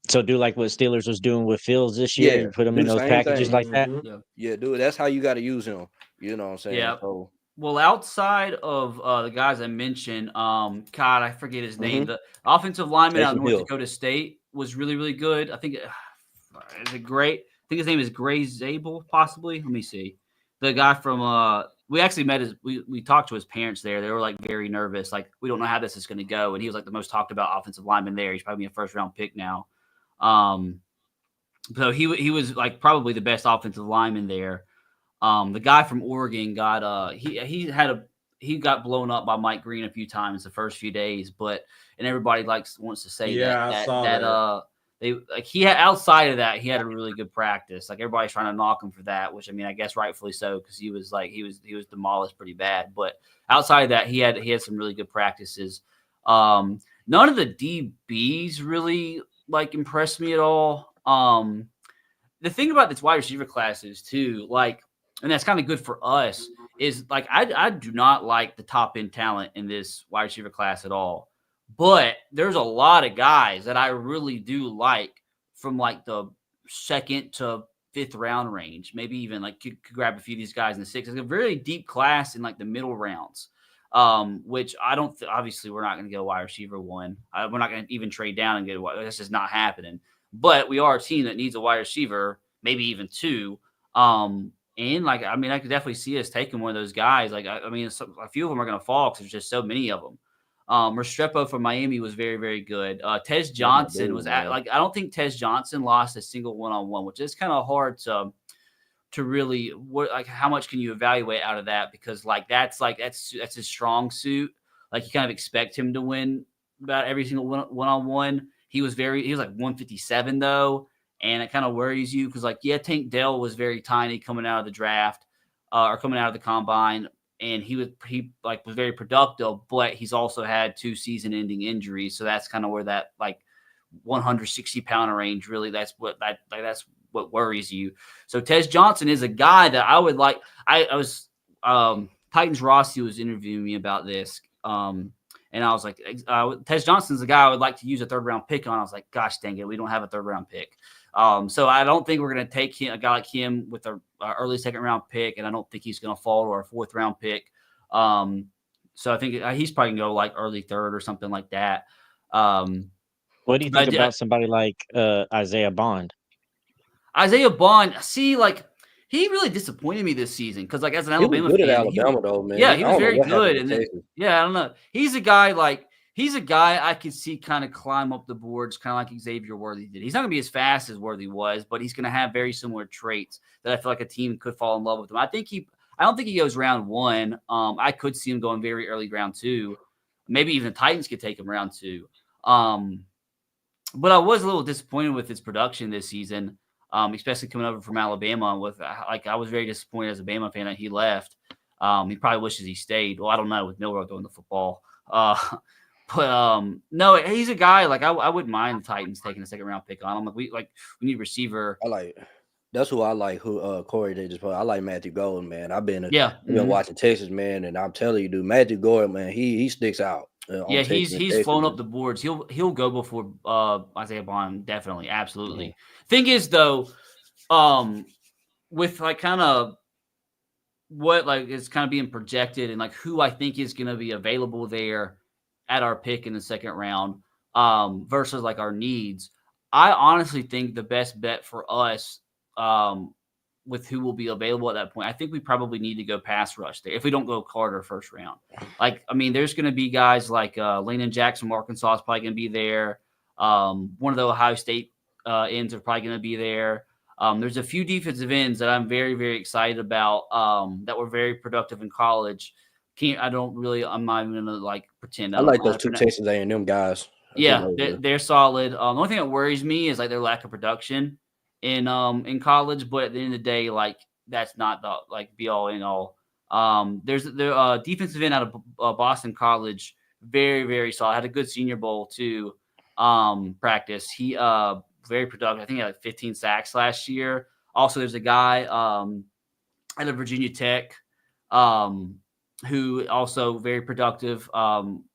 So do like what Steelers was doing with Fields this year. You put him in those packages like that. Yeah, dude, that's how you got to use him. You know what I'm saying? Yeah. So, Well, outside of the guys I mentioned, God, I forget his name. The offensive lineman out of North Dakota State was really, really good. I think is it great? I think his name is Gray Zabel, possibly. Let me see. The guy from we actually met we talked to his parents there. They were like very nervous, like we don't know how this is going to go. And he was like the most talked about offensive lineman there. He's probably a first round pick now. So he was like probably the best offensive lineman there. The guy from Oregon got he got blown up by Mike Green a few times the first few days, and everybody wants to say that they like he had outside of that he had a really good practice. Like everybody's trying to knock him for that, which I mean I guess rightfully so because he was demolished pretty bad. But outside of that he had some really good practices. None of the DBs really like impressed me at all. The thing about this wide receiver class is too like. And that's kind of good for us is like, I do not like the top end talent in this wide receiver class at all, but there's a lot of guys that I really do like from like the 2nd to 5th round range. Maybe even like could grab a few of these guys in the 6th. It's a very deep class in like the middle rounds, which I don't, obviously we're not going to get a wide receiver one. We're not going to even trade down and get a wide. That's just not happening, but we are a team that needs a wide receiver, maybe even 2. And like, I mean, I could definitely see us taking one of those guys. Like, I mean, a few of them are going to fall because there's just so many of them. Restrepo from Miami was very, very good. Tez Johnson was I don't think Tez Johnson lost a single one-on-one, which is kind of hard to really how much can you evaluate out of that? Because that's his strong suit. Like you kind of expect him to win about every single one-on-one. He was like 157 though. And it kind of worries you because, Tank Dell was very tiny coming out of the draft or coming out of the combine, and he was very productive, but he's also had 2 season-ending injuries. So that's kind of where that 160-pounder range really that's what worries you. So Tez Johnson is a guy that I would like. I was Titans Rossi was interviewing me about this, and I was like, Tez Johnson's the guy I would like to use a 3rd-round pick on. I was like, gosh dang it, we don't have a 3rd-round pick. So I don't think we're going to take a guy like him with an early 2nd-round pick, and I don't think he's going to fall to our 4th-round pick. So I think he's probably going to go like early 3rd or something like that. What do you think about somebody like Isaiah Bond? Isaiah Bond, see, he really disappointed me this season because, as an Alabama fan, at Alabama though, man. Yeah, he was very good, and then, I don't know. He's a guy I could see kind of climb up the boards, kind of like Xavier Worthy did. He's not going to be as fast as Worthy was, but he's going to have very similar traits that I feel like a team could fall in love with him. I don't think he goes round 1. I could see him going very early round 2. Maybe even the Titans could take him round 2. But I was a little disappointed with his production this season, especially coming over from Alabama. I was very disappointed as a Bama fan that he left. He probably wishes he stayed. Well, I don't know with Milroe throwing the football. But no, he's a guy I wouldn't mind the Titans taking a 2nd-round pick on him. We need receiver. That's who I like. Who Corey did just put. I like Matthew Golden, man. I've been watching Texas, man, and I'm telling you, dude, Matthew Golden, man, he sticks out. He's flown up the boards. He'll go before Isaiah Bond, definitely, absolutely. Yeah. Thing is though, with kind of what is kind of being projected and who I think is going to be available there at our pick in the 2nd round versus our needs, I honestly think the best bet for us with who will be available at that point, I think we probably need to go pass rush there if we don't go Carter 1st round. There's going to be guys like Landon Jackson from Arkansas is probably going to be there. One of the Ohio State ends are probably going to be there. There's a few defensive ends that I'm very, very excited about that were very productive in college. I'm not even gonna pretend. I like those 2 Texas A&M guys. Yeah, they're solid. The only thing that worries me is their lack of production in college. But at the end of the day, that's not the be all in all. There's the defensive end out of Boston College, very, very solid. Had a good Senior Bowl too. Practice. He very productive. I think he had 15 sacks last year. Also, there's a guy out of Virginia Tech. Who also very productive.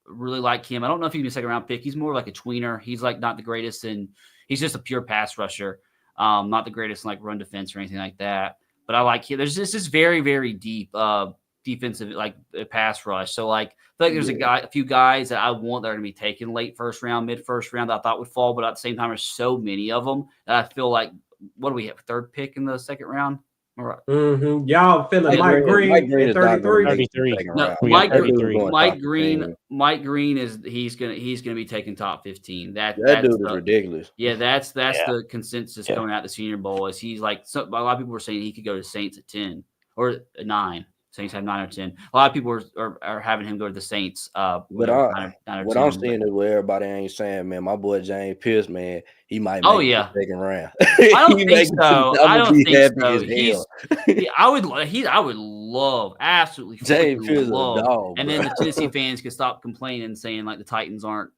Really like him. I don't know if he's a 2nd-round pick. He's more like a tweener. He's not the greatest, and he's just a pure pass rusher. Not the greatest in run defense or anything like that. But I like him. This is very, very deep defensive, like pass rush. So like, I feel like there's a few guys that I want that are going to be taken late first round, mid first round that I thought would fall, but at the same time, there's so many of them that I feel like, what do we have? Third pick in the second round? All right. Y'all feeling Mike Green at 33? 33. No, Mike Green is he's gonna be taking top 15. That dude is ridiculous. Yeah, that's the consensus going out the Senior Bowl. Is he's like, so a lot of people were saying he could go to Saints at 10 or 9. Saints have 9 or 10. A lot of people are having him go to the Saints. But what I'm seeing is where everybody ain't saying, man, my boy James Pierce, man, he might make the second round. I don't think so. I don't think so. I would love, absolutely James Pierce love. Dog, and then the Tennessee fans can stop complaining, saying like the Titans aren't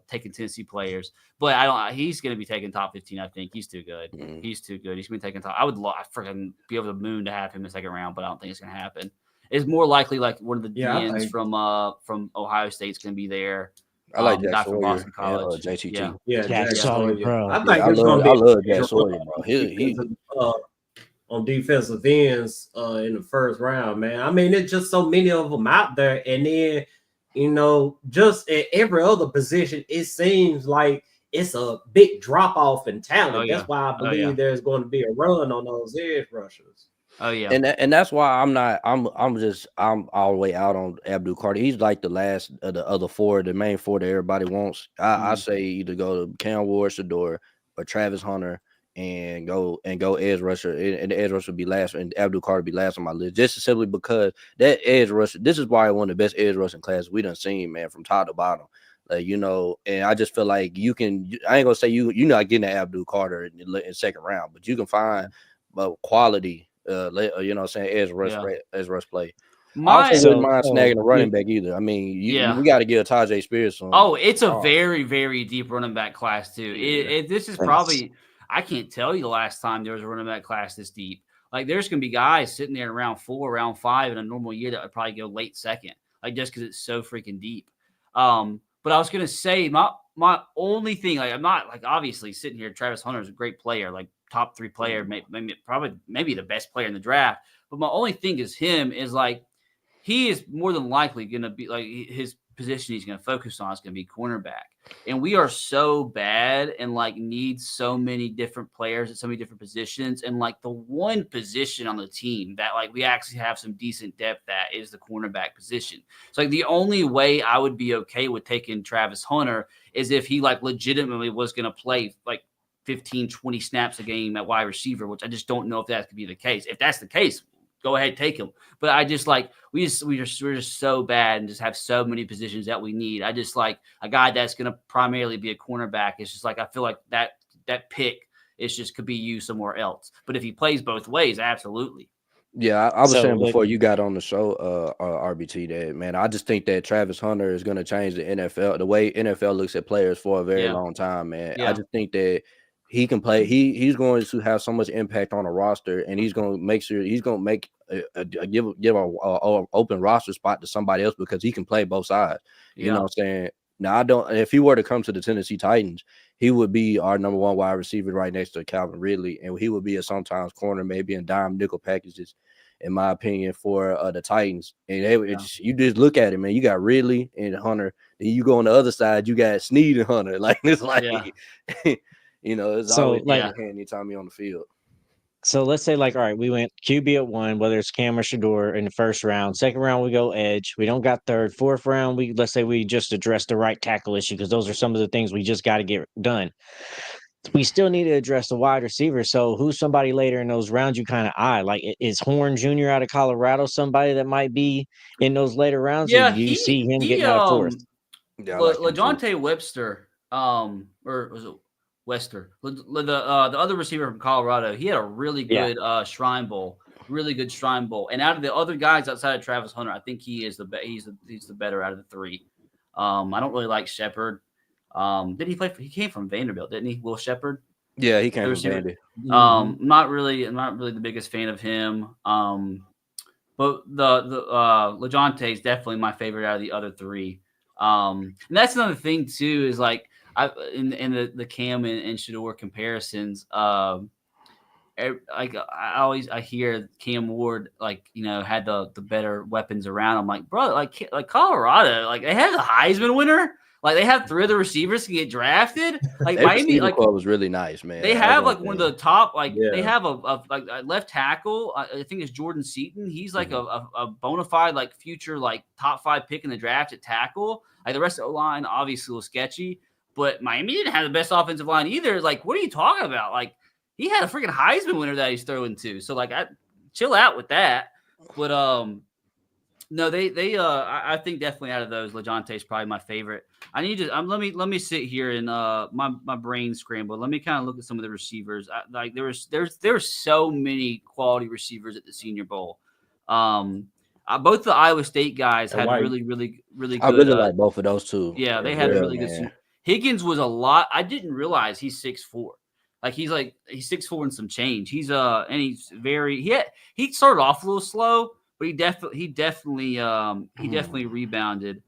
taking Tennessee players. But he's going to be taking top 15. I think he's too good. He's too good. He's going to be taking top. I would freaking be over the moon to have him in the second round, but I don't think it's going to happen. It's more likely like one of the DNs from Ohio State's going to be there. I like Jack from Boston College. JTT. Jack Sawyer, bro. I love Jack Sawyer, bro. He on defensive ends in the first round, man. I mean, it's just so many of them out there, and then just at every other position, it seems like it's a big drop off in talent. That's why I believe there's going to be a run on those edge rushers. Oh yeah, and that's why I'm all the way out on Abdul Carter. He's like the last of the other four, the main four that everybody wants. I say either go to Cam Ward-Shedeur or Travis Hunter and go edge rusher, and the edge rusher would be last, and Abdul Carter be last on my list, just simply because that edge rusher. This is probably one of the best edge rushing classes we done seen, man, from top to bottom. And I just feel like you can. I ain't gonna say you're not getting an Abdul Carter in second round, but you can find quality. Edge rush play. I also wouldn't mind snagging a running back either. I mean, we got to give Tajay Spears some. Oh, it's a very, very deep running back class too. This is probably, I can't tell you the last time there was a running back class this deep. Like there's gonna be guys sitting there in round 4, round 5 in a normal year that would probably go late second, like just because it's so freaking deep. But I was gonna say my only thing, like I'm not like obviously sitting here. Travis Hunter is a great player, like top 3 player, maybe the best player in the draft. But my only thing is like he is more than likely going to be like his position he's going to focus on is going to be cornerback. And we are so bad and like need so many different players at so many different positions. And like the one position on the team that like we actually have some decent depth at is the cornerback position. So like the only way I would be okay with taking Travis Hunter is if he like legitimately was going to play like 15, 20 snaps a game at wide receiver, which I just don't know if that could be the case. If that's the case, go ahead, take him. But I just like we're just so bad and just have so many positions that we need. I just like a guy that's going to primarily be a cornerback. It's just like I feel like that pick is just could be used somewhere else. But if he plays both ways, absolutely. Yeah, I was saying before you got on the show, RBT, that man, I just think that Travis Hunter is going to change the NFL, the way NFL looks at players for a very long time, man. I just think that he can play. He's going to have so much impact on a roster, and he's going to make sure he's going to give a open roster spot to somebody else because he can play both sides. You know what I'm saying? Now, if he were to come to the Tennessee Titans, he would be our number 1 wide receiver right next to Calvin Ridley, and he would be a sometimes corner, maybe in dime nickel packages, in my opinion, for the Titans. And you just look at it, man. You got Ridley and Hunter, and you go on the other side, you got Snead and Hunter. Like it's like. It's always anytime you're on the field. So let's say, like, all right, we went QB at 1, whether it's Cam or Shedeur in the first round. Second round, we go edge. We don't got third. Fourth round, let's say we just address the right tackle issue because those are some of the things we just got to get done. We still need to address the wide receiver. So who's somebody later in those rounds you kind of eye? Like, is Horn Jr. out of Colorado somebody that might be in those later rounds? Yeah, or do you see him getting out of fourth? Yeah, LaJohntay Webster, or was it Wester, the other receiver from Colorado, he had a really good Shrine Bowl, and out of the other guys outside of Travis Hunter, I think he is he's the better out of the 3. I don't really like Shepard. Did he play? He came from Vanderbilt, didn't he? Will Shepard? Yeah, he came from Vanderbilt. I'm not really the biggest fan of him. But the LaJohntay is definitely my favorite out of the other 3. And that's another thing too is like. In the Cam and Shedeur comparisons, I hear Cam Ward had the better weapons around. I'm like, bro, like Colorado, like they have the Heisman winner. Like they have 3 of the receivers to get drafted. Like Miami, like core was really nice, man. They have like one of the top, they have a left tackle. I think it's Jordan Seaton. He's like a bona fide like future like top 5 pick in the draft at tackle. Like the rest of the line obviously was sketchy, but Miami didn't have the best offensive line either. Like, what are you talking about? Like he had a freaking Heisman winner that he's throwing to. So like I chill out with that. But no, I think definitely out of those, LeJontay is probably my favorite. I need to let me sit here and my brain scrambled. Let me kind of look at some of the receivers. There's so many quality receivers at the Senior Bowl. Both the Iowa State guys had really good. I really like both of those too. Yeah, they had really good. Higgins was a lot. I didn't realize he's 6'4". Like he's 6'4" and some change. He's and he's very he started off a little slow, but he definitely rebounded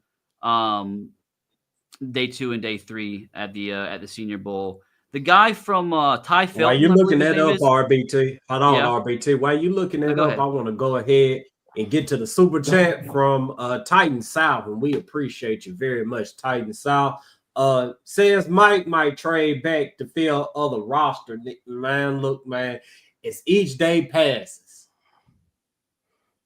day 2 and day 3 at the Senior Bowl. The guy from Ty Felton. While you looking that up, RBT, hold on, RBT. While you looking that up, I want to go ahead and get to the super chat from Titans South, and we appreciate you very much, Titans South. Says Mike might trade back to fill other roster. Man, look, man, it's each day passes.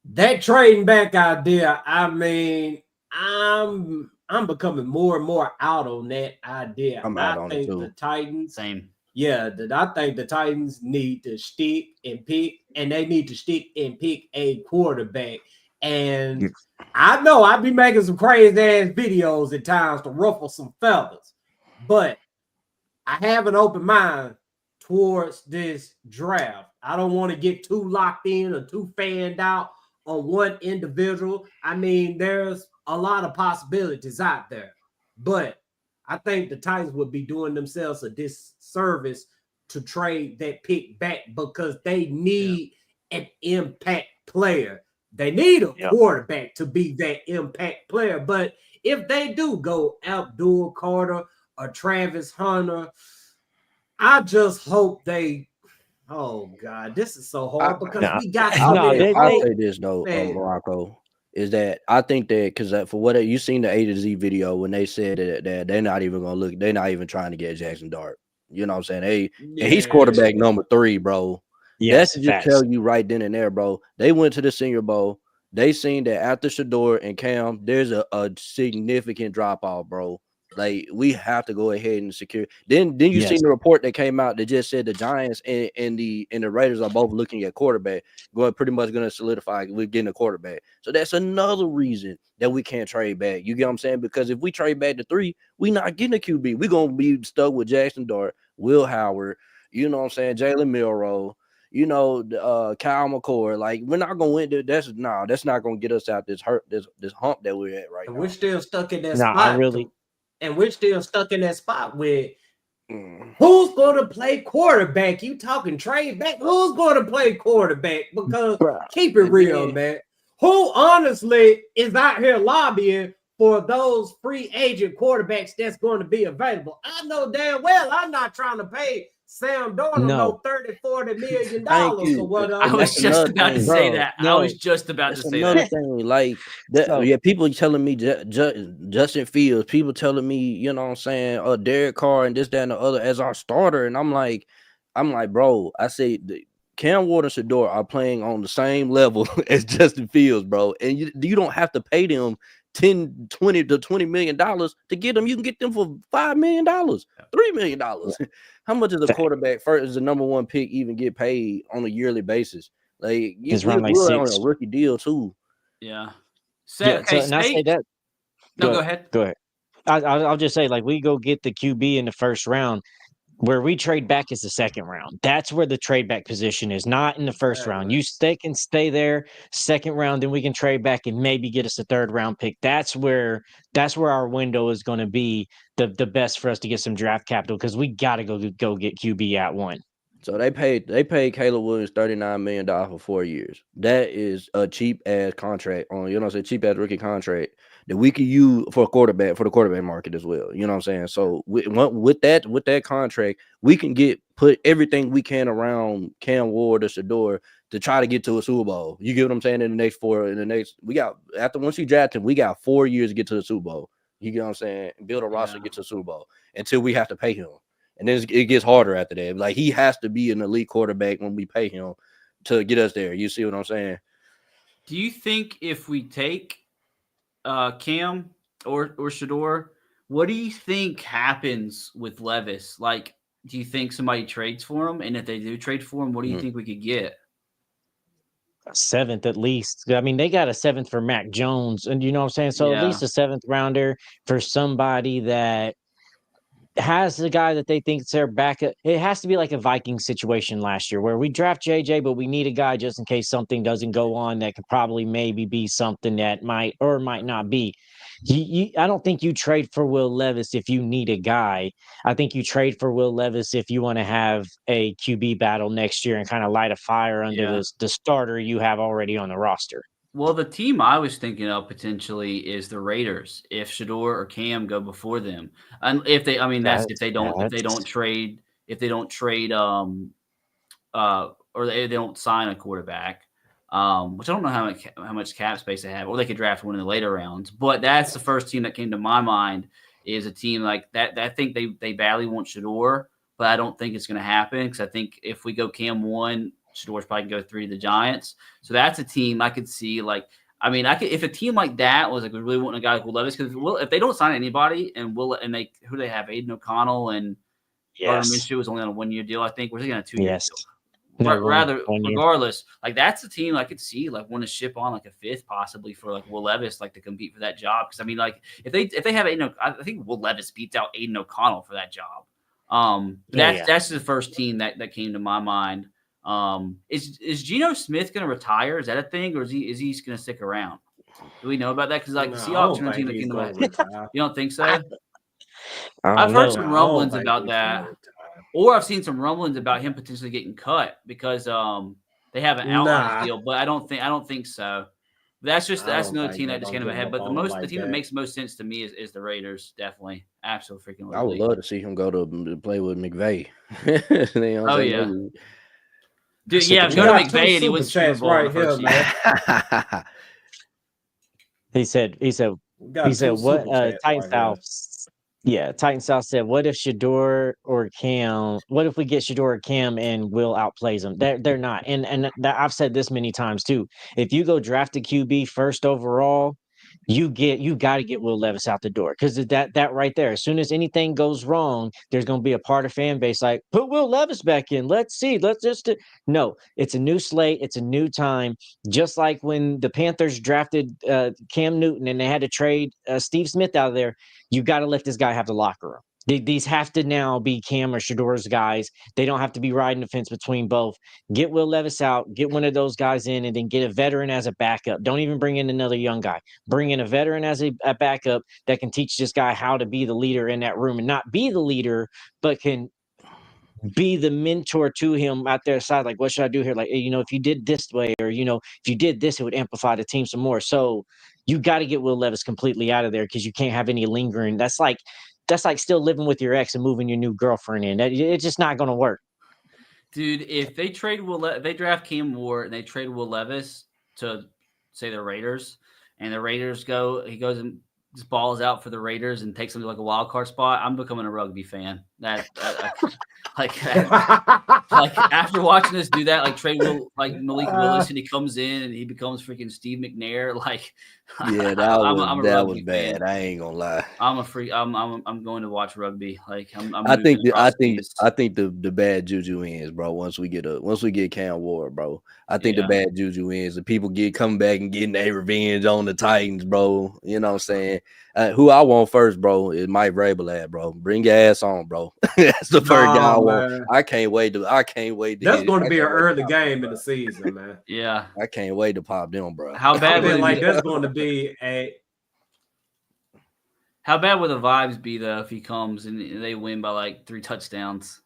That trading back idea, I mean, I'm becoming more and more out on that idea. I think the Titans, same. Yeah, I think the Titans need to stick and pick, and they need to stick and pick a quarterback. And I know I be making some crazy ass videos at times to ruffle some feathers, but I have an open mind towards this draft. I don't want to get too locked in or too fanned out on one individual. I mean, there's a lot of possibilities out there, but I think the Titans would be doing themselves a disservice to trade that pick back because they need an impact player. They need a quarterback to be that impact player. But if they do go Abdul Carter or Travis Hunter, I just hope they. Oh God, this is so hard because we got. I'll say this though, Morocco. Is that I think that because for what you seen the A to Z video when they said that they're not even gonna look, they're not even trying to get Jackson Dart. You know what I'm saying? He's quarterback number 3, bro. That's to just tell you right then and there, bro. They went to the Senior Bowl. They seen that after Shador and Cam, there's a significant drop off, bro. Like we have to go ahead and secure. Then you seen the report that came out that just said the Giants and the Raiders are both looking at quarterback, pretty much going to solidify we're getting a quarterback. So that's another reason that we can't trade back. You get what I'm saying? Because if we trade back to 3, we not getting a QB. We're gonna be stuck with Jackson Dart, Will Howard. You know what I'm saying? Jalen Milroe. You know, Kyle McCord. Like we're not gonna win. That's not gonna get us out this hump that we're at right now. We're still stuck in that spot. And we're still stuck in that spot with who's going to play quarterback? You talking trade back? Who's going to play quarterback? Because keep it real, man. Who honestly is out here lobbying for those free agent quarterbacks that's going to be available? I know damn well I'm not trying to pay Sam Darnold $30-40 million or whatever. I was just about to say that. I was just about to say that. Thing, like that, people telling me Justin Fields, people telling me, you know what I'm saying, Derek Carr and this, that, and the other as our starter. And I'm like, bro, I say Cam Ward and Shador are playing on the same level as Justin Fields, bro. And you don't have to pay them $10, $20 to $20 million to get them. You can get them for $5 million, $3 million. How much is a quarterback first is the number 1 pick even get paid on a yearly basis? Like we're on a rookie deal too. Yeah. Go ahead. I'll just say, like, we go get the QB in the first round. Where we trade back is the second round. That's where the trade back position is, not in the first round. You can stay there, second round, then we can trade back and maybe get us a 3rd round pick. That's where our window is going to be the best for us to get some draft capital because we got to go get QB at 1. So they paid Caleb Williams $39 million for 4 years. That is a cheap ass contract on, cheap ass rookie contract. that we could use for the quarterback market as well. You know what I'm saying? So with that contract, we can put everything we can around Cam Ward or Shador to try to get to a Super Bowl. You get what I'm saying? Once you draft him, we got 4 years to get to the Super Bowl. You get what I'm saying? Build a roster, get to the Super Bowl until we have to pay him. And then it gets harder after that. Like, he has to be an elite quarterback when we pay him to get us there. You see what I'm saying? Do you think if we take Cam or Shador, what do you think happens with Levis? Like, do you think somebody trades for him? And if they do trade for him, what do you think we could get? A 7th at least. I mean, they got a 7th for Mac Jones, and you know what I'm saying? So at least a 7th rounder for somebody that has the guy that they think is their backup. It has to be like a Viking situation last year where we draft JJ, but we need a guy just in case something doesn't go on that could probably maybe be something that might or might not be. I don't think you trade for Will Levis if you need a guy. I think you trade for Will Levis if you want to have a QB battle next year and kind of light a fire under the starter you have already on the roster. Well, the team I was thinking of potentially is the Raiders. If Shador or Cam go before them, and if they don't trade, or they don't sign a quarterback, which I don't know how much cap space they have, or they could draft one in the later rounds. But that's the first team that came to my mind is a team like that. I think they badly want Shador, but I don't think it's going to happen because I think if we go Cam 1. Shador's probably can go 3 to the Giants. So that's a team I could see. Like, I mean, if a team like that was like really wanting a guy like Will Levis, because if they don't sign anybody who do they have? Aiden O'Connell and Gardner Minshew was only on a 1-year deal, I think. We're thinking a 2-year deal. Regardless, like that's a team I could see like want to ship on like a 5th possibly for like Will Levis, like to compete for that job. Because I mean, like if they have Aiden, I think Will Levis beats out Aiden O'Connell for that job. That's the first team that came to my mind. Is Geno Smith going to retire? Is that a thing, or is he going to stick around? Do we know about that? Because like the Seahawks are a team that came to mind. You don't think so? I've heard some rumblings about that, or I've seen some rumblings about him potentially getting cut because they have an out on his deal. But I don't think so. That's another team that just came to my head. But the team that makes most sense to me is the Raiders. Definitely, absolutely freaking. I would love to see him go to play with McVay. Dude, go to McVay and he wins Super Bowl right here, man. He said what Titans South? Yeah, Titans South said, what if Shador or Cam? What if we get Shador or Cam and Will outplays them? They're not, and I've said this many times too. If you go draft a QB first overall, you got to get Will Levis out the door because that right there. As soon as anything goes wrong, there's going to be a part of fan base like put Will Levis back in. Let's see. No. It's a new slate. It's a new time. Just like when the Panthers drafted Cam Newton and they had to trade Steve Smith out of there. You got to let this guy have the locker room. These have to now be Cam or Shador's guys. They don't have to be riding the fence between both. Get Will Levis out, get one of those guys in, and then get a veteran as a backup. Don't even bring in another young guy. Bring in a veteran as a backup that can teach this guy how to be the leader in that room and not be the leader, but can be the mentor to him out there side. Like, what should I do here? Like, if you did this way or, if you did this, it would amplify the team some more. So you got to get Will Levis completely out of there because you can't have any lingering. That's like still living with your ex and moving your new girlfriend in. It's just not going to work. Dude, if they they draft Cam Ward and they trade Will Levis to say the Raiders, and the Raiders he goes and just balls out for the Raiders and takes them to like a wild card spot, I'm becoming a rugby fan. Like after watching this do that, like trade Malik Willis and he comes in and he becomes freaking Steve McNair. Like, yeah, that was bad. Fan. I ain't gonna lie. I'm a freak. I'm going to watch rugby. Like, I think the bad juju ends, bro. Once we get Cam Ward, bro. I think the bad juju ends. The people come back and getting their revenge on the Titans, bro. You know what I'm saying? Who I want first, bro, is Mike Vrabel, bro. Bring your ass on, bro. That's the first guy I want. I can't wait to. That's going to be an early game in the season, man. Yeah, I can't wait to pop them, bro. How bad would that's going to be a? How bad would the vibes be though if he comes and they win by like 3 touchdowns?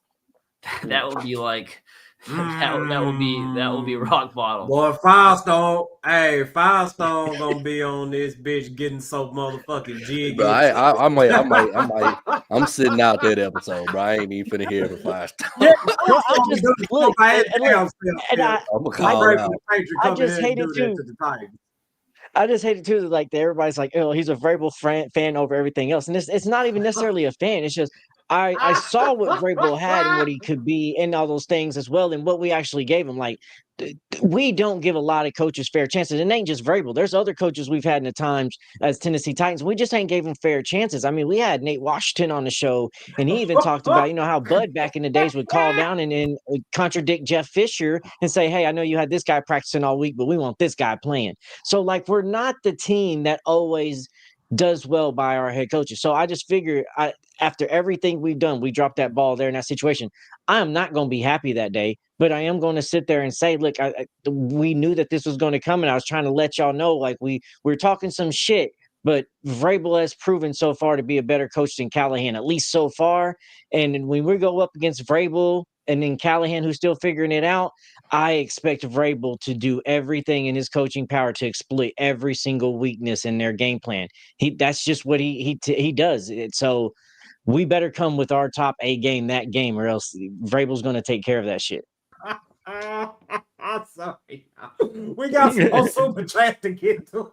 That would be like that will be rock bottom. Boy, Firestone gonna be on this bitch getting so motherfucking jiggy. Bro, I'm sitting out that episode, bro. I ain't even finna hear the Firestone. Yeah, I just hate it too. I just hate it too. Like everybody's like, oh, he's a Vrabel fan over everything else, and it's not even necessarily a fan. It's just I saw what Vrabel had and what he could be, and all those things as well, and what we actually gave him. Like we don't give a lot of coaches fair chances. It ain't just Vrabel. There's other coaches we've had in the times as Tennessee Titans. We just ain't gave them fair chances. I mean, we had Nate Washington on the show, and he even talked about, how Bud back in the days would call down and contradict Jeff Fisher and say, hey, I know you had this guy practicing all week, but we want this guy playing. So, like, we're not the team that always does well by our head coaches. So I just figure after everything we've done, we dropped that ball there in that situation. I am not going to be happy that day, but I am going to sit there and say, look, we knew that this was going to come, and I was trying to let y'all know, like, we're talking some shit, but Vrabel has proven so far to be a better coach than Callahan, at least so far. And when we go up against Vrabel and then Callahan, who's still figuring it out, I expect Vrabel to do everything in his coaching power to exploit every single weakness in their game plan. That's just what he does. So we better come with our top A game that game, or else Vrabel's going to take care of that shit. I'm sorry. We got some more super chat to get to.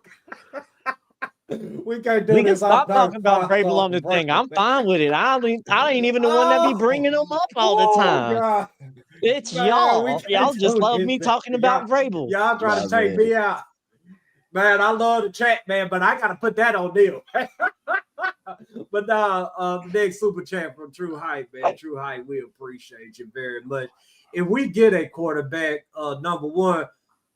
We can't do we this. can stop talking about Vrabel on the thing. I'm fine with it. I ain't even the one that be bringing them up all the time. God. It's Man, y'all. Y'all just love me talking about Vrabel. Y'all trying to take me out. Man, I love the chat, man, but I got to put that on Neil. But the next super chat from True Hype, man. True Hype, we appreciate you very much. If we get a quarterback, number one,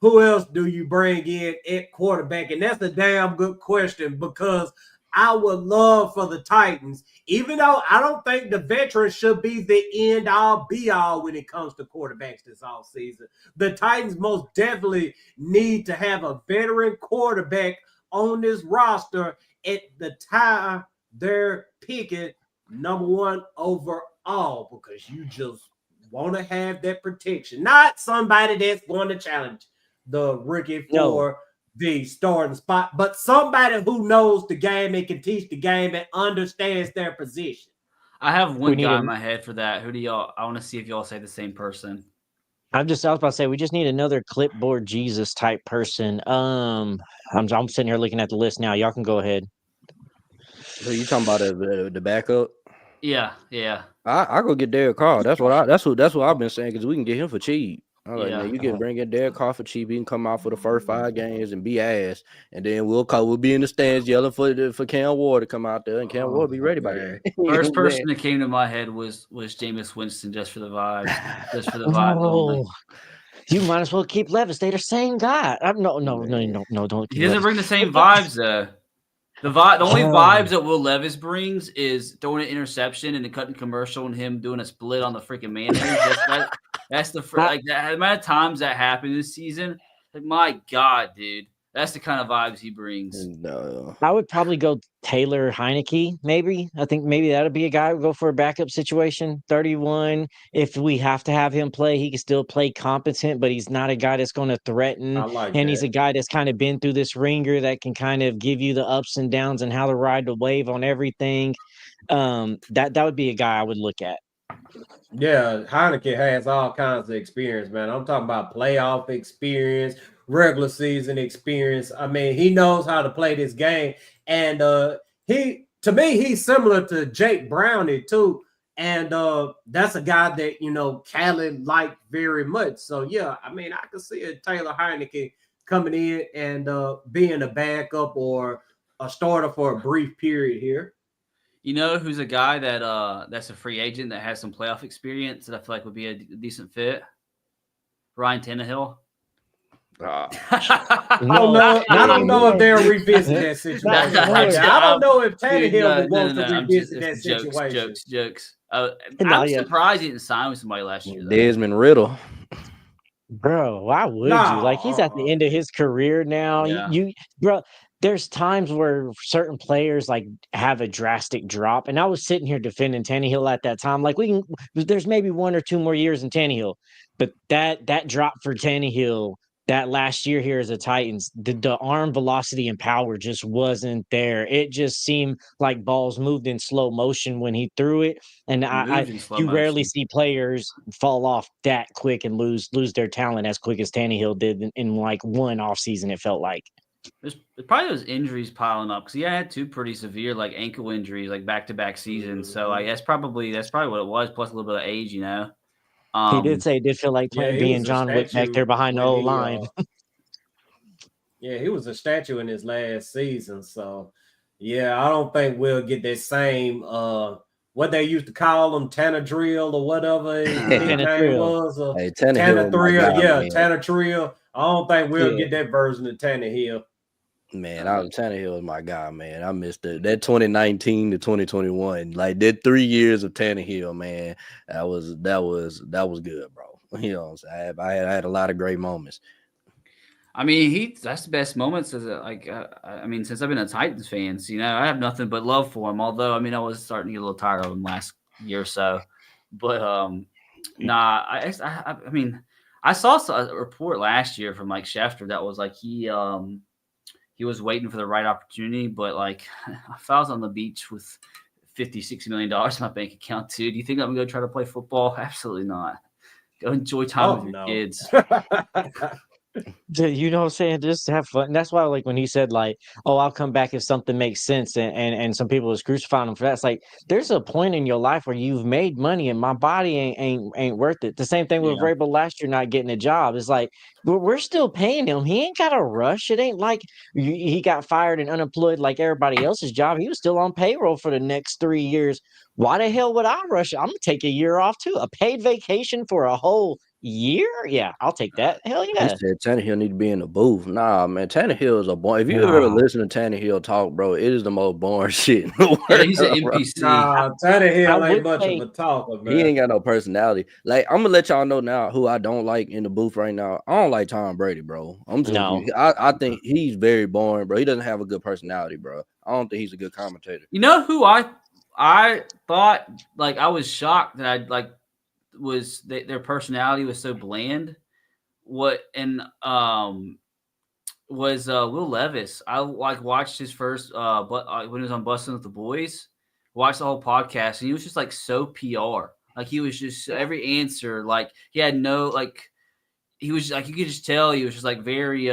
who else do you bring in at quarterback? And that's a damn good question, because I would love for the Titans, even though I don't think the veterans should be the end-all, be-all when it comes to quarterbacks this offseason. The Titans most definitely need to have a veteran quarterback on this roster at the time they're picking number one overall, because you just want to have that protection. Not somebody that's going to challenge the rookie for the starting spot, but somebody who knows the game and can teach the game and understands their position. I have one guy in my head for that. Who do y'all? I want to see if y'all say the same person. I was about to say we just need another clipboard Jesus type person. I'm sitting here looking at the list now. Y'all can go ahead. So you talking about the backup? Yeah. I go get Derek Carr. That's what I've been saying, because we can get him for cheap. All right, man, you can bring in Derek Carr for cheap. He can come out for the first 5 games and be ass, and then we'll be in the stands yelling for Cam Ward to come out there, and Cam Ward be ready by then. First person that came to my head was Jameis Winston, just for the vibes, only. You might as well keep Levis. They're the same guy. No, don't. He doesn't bring the same vibes though. The only vibes that Will Levis brings is throwing an interception and a cutting commercial and him doing a split on the freaking mayonnaise. That's the like that amount of times that happened this season. Like, my God, dude, that's the kind of vibes he brings. No, I would probably go Taylor Heineke. Maybe I think maybe that would be a guy who would go for a backup situation. 31. If we have to have him play, he can still play competent, but he's not a guy that's going to threaten. He's a guy that's kind of been through this ringer that can kind of give you the ups and downs and how to ride the wave on everything. That would be a guy I would look at. Yeah, Heineke has all kinds of experience, man. I'm talking about playoff experience, regular season experience. I mean, he knows how to play this game. And to me, he's similar to Jake Browning, too. And that's a guy that, Callie liked very much. So, yeah, I mean, I could see a Taylor Heineke coming in and being a backup or a starter for a brief period here. You know who's a guy that's a free agent that has some playoff experience that I feel like would be a decent fit? Ryan Tannehill. I don't know if they'll revisit that situation. I don't know if Tannehill wants to revisit that situation. Jokes. I'm surprised he didn't sign with somebody last year. Desmond Riddle. Bro, why would you? Like, he's at the end of his career now. Yeah. Bro, there's times where certain players like have a drastic drop, and I was sitting here defending Tannehill at that time. Like there's maybe 1 or 2 more years in Tannehill, but that drop for Tannehill that last year here as a Titans, the arm velocity and power just wasn't there. It just seemed like balls moved in slow motion when he threw it, and you rarely see players fall off that quick and lose their talent as quick as Tannehill did in like one offseason. It felt like. There's probably those injuries piling up because I had 2 pretty severe like ankle injuries like back-to-back seasons. So I guess probably that's probably what it was, plus a little bit of age, you know. He did say it did feel like being John Wick back there behind the old line. Yeah, he was a statue in his last season. So yeah, I don't think we'll get that same what they used to call him, Tanner Drill or whatever his nickname was. Tanner Drill, yeah, Tanner Drill. I don't think we'll get that version of Tannehill. Man, Tannehill is my guy, man. I missed it. That 2019 to 2021, like that 3 years of Tannehill, man. That was good, bro. You know what I'm saying? I had a lot of great moments. I mean, that's the best moments. Since I've been a Titans fan, you know, I have nothing but love for him. Although, I mean, I was starting to get a little tired of him last year or so. But I mean, I saw a report last year from like Schefter that was like he was waiting for the right opportunity, but like if I was on the beach with $50-60 million in my bank account, too, do you think I'm gonna go try to play football? Absolutely not. Go enjoy time with your kids. You know what I'm saying? Just have fun. And that's why, like, when he said, like, oh, I'll come back if something makes sense, and some people is crucifying him for that. It's like there's a point in your life where you've made money and my body ain't worth it. The same thing with Vrabel last year not getting a job. It's like we're still paying him. He ain't got a rush. It ain't like he got fired and unemployed like everybody else's job. He was still on payroll for the next 3 years. Why the hell would I rush? I'm gonna take a year off too. A paid vacation for a whole year? Yeah, I'll take that. Hell yeah. He said Tannehill need to be in the booth. Nah, man, Tannehill is a boy. If you ever listen to Tannehill talk, bro, it is the most boring shit in the world. Yeah, he's an NPC. Nah, Tannehill ain't much of a talker, man. He ain't got no personality. Like, I'm gonna let y'all know now who I don't like in the booth right now. I don't like Tom Brady, bro. I think he's very boring, bro. He doesn't have a good personality, bro. I don't think he's a good commentator. You know who I thought, like, I was shocked that I'd like was their personality was so bland. Was Will Levis. I like watched his first when he was on Bustin' with the Boys, watched the whole podcast, and he was just like so PR. Like he was just every answer, like he had no like he was like you could just tell he was just like very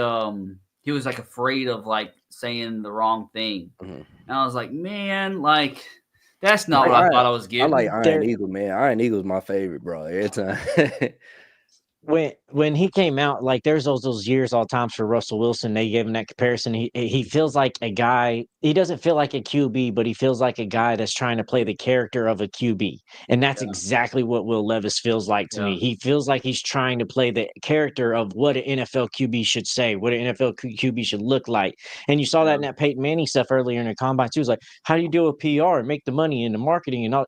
he was like afraid of like saying the wrong thing. Mm-hmm. And I was like, man, like that's not what I thought I was getting. I like Iron Eagle, man. Iron Eagle's my favorite, bro. Every time. When he came out, like there's those years all times for Russell Wilson, they gave him that comparison. He feels like a guy. He doesn't feel like a QB, but he feels like a guy that's trying to play the character of a QB, and that's exactly what Will Levis feels like to me. He feels like he's trying to play the character of what an NFL QB should say, what an NFL QB should look like. And you saw that in that Peyton Manning stuff earlier in the combine too. It was like, how do you deal with PR and make the money and the marketing and all?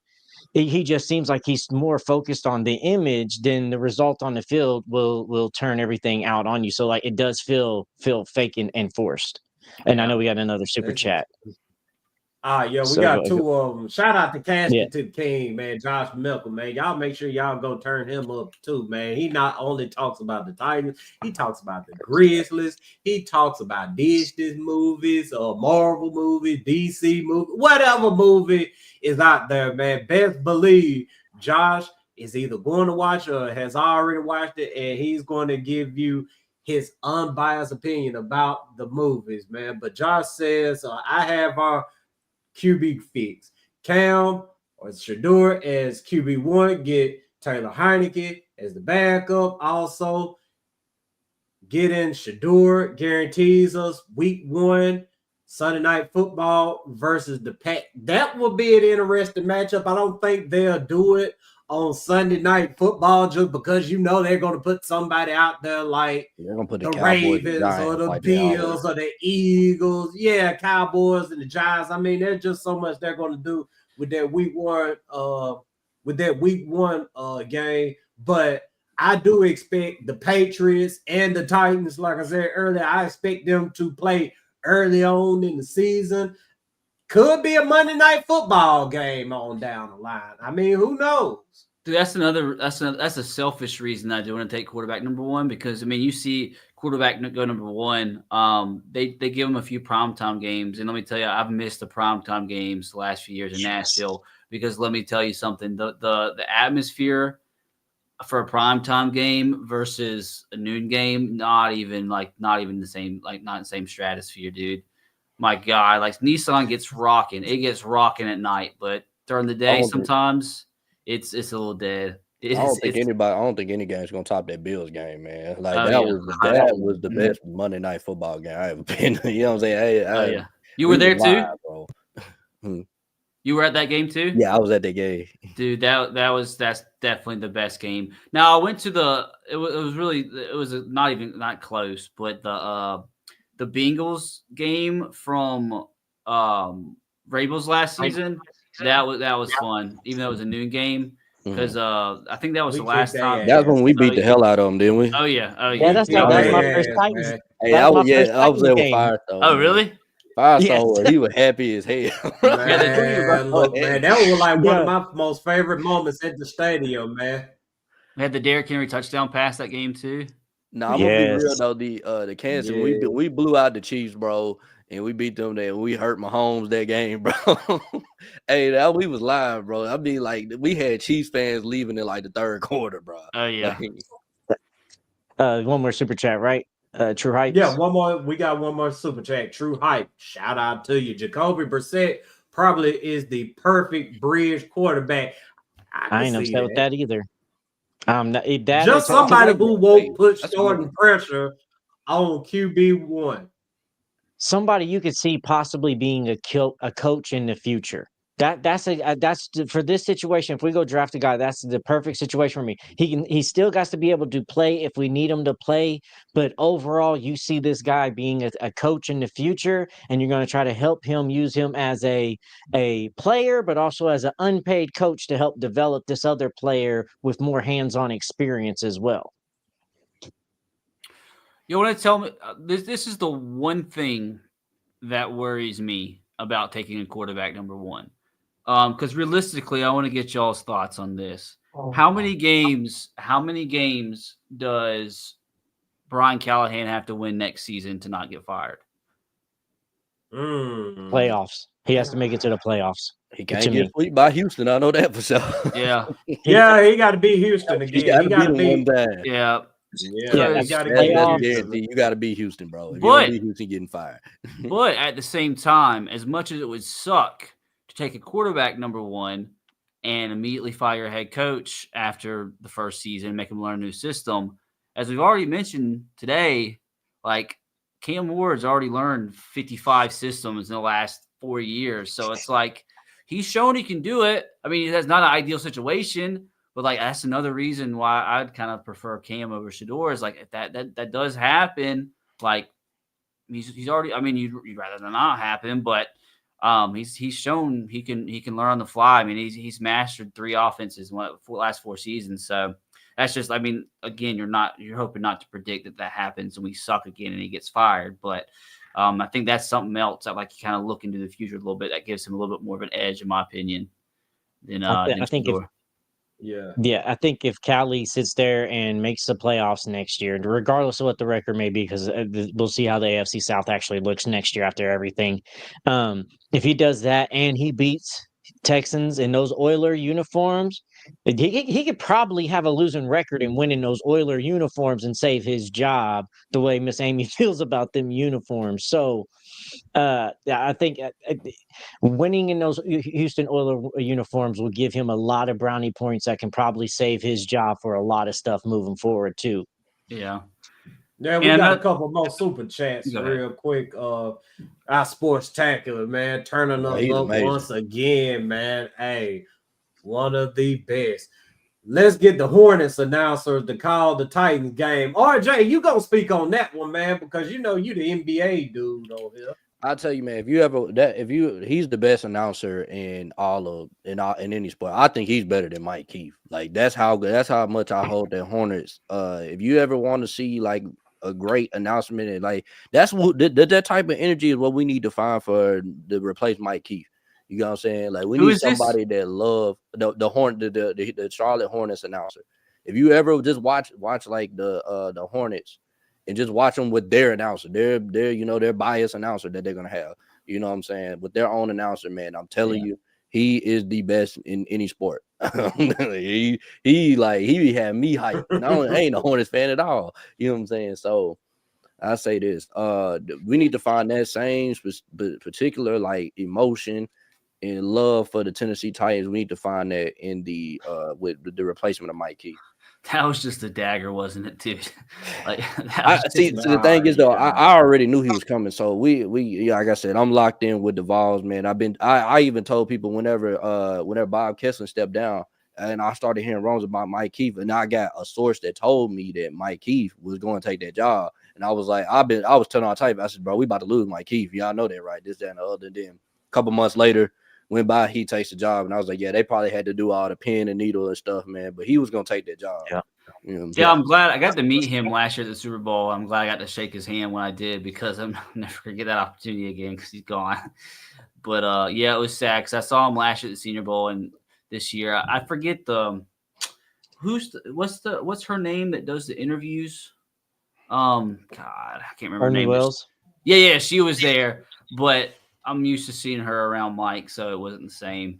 He just seems like he's more focused on the image than the result on the field will turn everything out on you. So like it does feel fake and forced. And I know we got another super chat. We got two of them. Shout out to Casket to the King, man. Josh Milker, man. Y'all make sure y'all go turn him up too, man. He not only talks about the Titans, he talks about the Grizzlies. He talks about Disney movies or Marvel movies, DC movies, whatever movie is out there, man. Best believe Josh is either going to watch or has already watched it, and he's going to give you his unbiased opinion about the movies, man. But Josh says, I have our QB fix. Cam or Shador as QB1, get Taylor Heineke as the backup. Also, getting Shador guarantees us week 1 Sunday Night Football versus the Pack. That will be an interesting matchup. I don't think they'll do it on Sunday Night Football just because you know they're going to put somebody out there like the Ravens or the Bills or the Eagles. Yeah, Cowboys and the Giants. I mean, there's just so much they're going to do with that week one game. But I do expect the Patriots and the Titans, like I said earlier, I expect them to play early on in the season. Could be a Monday Night Football game on down the line. I mean, who knows? Dude, that's a selfish reason I do want to take quarterback number one, because I mean, you see quarterback go number one. They give him a few primetime games, and let me tell you, I've missed the primetime games the last few years in Nashville, because let me tell you something, the atmosphere for a primetime game versus a noon game, not even the same, like not in the same stratosphere, dude. My God, like Nissan gets rocking. It gets rocking at night, but during the day, sometimes it's a little dead. I don't think any game's gonna top that Bills game, man. Like that was the best Monday Night Football game I ever been. You know what I'm saying? Hey, you were there too, live, bro. You were at that game too? Yeah, I was at that game. Dude, that's definitely the best game. Now I went to it was not close, but the Bengals game from Rabel's last season, that was fun, even though it was a noon game, because I think that was the last time. That was when we beat the hell out of them, didn't we? Oh yeah. Yeah, that's my first Titans. Hey, I was there with Firestone. Oh really? Firestone, he was happy as hell. Man, look, man, that was like one of my most favorite moments at the stadium, man. We had the Derrick Henry touchdown pass that game too. No, I'm gonna be real though. The Kansas, we blew out the Chiefs, bro, and we beat them there. We hurt Mahomes that game, bro. Hey, we was live, bro. I mean, like we had Chiefs fans leaving in like the third quarter, bro. Oh yeah. One more super chat, right? True Hype. Yeah, one more. We got one more super chat. True Hype. Shout out to you. Jacoby Brissett probably is the perfect bridge quarterback. I ain't upset with that either. Just somebody who won't put starting pressure on QB1. Somebody you could see possibly being a coach in the future. That's for this situation. If we go draft a guy, that's the perfect situation for me. He still got to be able to play if we need him to play. But overall, you see this guy being a coach in the future, and you're going to try to help him, use him as a player, but also as an unpaid coach to help develop this other player with more hands-on experience as well. You want to tell me this is the one thing that worries me about taking a quarterback number one. Because realistically, I want to get y'all's thoughts on this. How many games does Brian Callahan have to win next season to not get fired? Playoffs. He has to make it to the playoffs. He can't get swept by Houston. I know that for sure. Yeah. Yeah, he got to beat Houston again. He got to beat him one time. Yeah. Yeah, you got to beat Houston, bro. If you don't beat Houston, getting fired. But at the same time, as much as it would suck to take a quarterback number one and immediately fire a head coach after the first season, make him learn a new system, as we've already mentioned today, like Cam Ward's already learned 55 systems in the last 4 years. So it's like he's shown he can do it. I mean, that's not an ideal situation. But like that's another reason why I'd kind of prefer Cam over Shedeur. Is like if that does happen, like he's already. I mean, you'd rather than not happen, but he's shown he can learn on the fly. I mean, he's mastered 3 offenses in the last 4 seasons. So that's just. I mean, again, you're hoping not to predict that happens and we suck again and he gets fired. But I think that's something else that like you kind of look into the future a little bit. That gives him a little bit more of an edge, in my opinion. Than I think Shedeur. I think if Cali sits there and makes the playoffs next year, regardless of what the record may be, because we'll see how the AFC South actually looks next year after everything. If he does that and he beats Texans in those Oiler uniforms, he could probably have a losing record in winning those Oiler uniforms and save his job the way Miss Amy feels about them uniforms. So I think winning in those Houston Oilers uniforms will give him a lot of brownie points that can probably save his job for a lot of stuff moving forward too. Yeah. Yeah, we got a couple more super chats real quick. Our Sports-tacular, man, turning us up once again, man. Hey, one of the best. Let's get the Hornets announcers to call the Titans game. RJ, you gonna speak on that one, man, because you know you the NBA dude over here. I'll tell you, man. He's the best announcer in any sport. I think he's better than Mike Keith. Like that's how much I hold the Hornets. If you ever want to see like a great announcement, and like that's what that type of energy is what we need to find for to replace Mike Keith. You know what I'm saying? Like we need somebody that love the Charlotte Hornets announcer. If you ever just watch like the Hornets and just watch them with their announcer, their their biased announcer that they're gonna have. You know what I'm saying? With their own announcer, man, I'm telling you, he is the best in any sport. he had me hyped. And I ain't a Hornets fan at all. You know what I'm saying? So I say this: we need to find that same particular like emotion and love for the Tennessee Titans. We need to find that in the with the replacement of Mike Keith. That was just a dagger, wasn't it, dude? Like, the thing is though, I already knew he was coming. So we like I said, I'm locked in with the Vols, man. I even told people whenever Bob Kessler stepped down and I started hearing rumors about Mike Keith, and I got a source that told me that Mike Keith was going to take that job. And I was like, I was telling our type, I said, bro, we about to lose Mike Keith. Y'all know that, right? This, that, and the other. And then a couple months later, went by, he takes the job, and I was like, yeah, they probably had to do all the pen and needle and stuff, man. But he was gonna take that job. Yeah. You know I'm glad I got to meet him last year at the Super Bowl. I'm glad I got to shake his hand when I did, because I'm never gonna get that opportunity again because he's gone. But it was sad because I saw him last year at the Senior Bowl, and this year I forget what's her name that does the interviews? God, I can't remember her name. Wells. Yeah, she was there, but I'm used to seeing her around Mike, so it wasn't the same.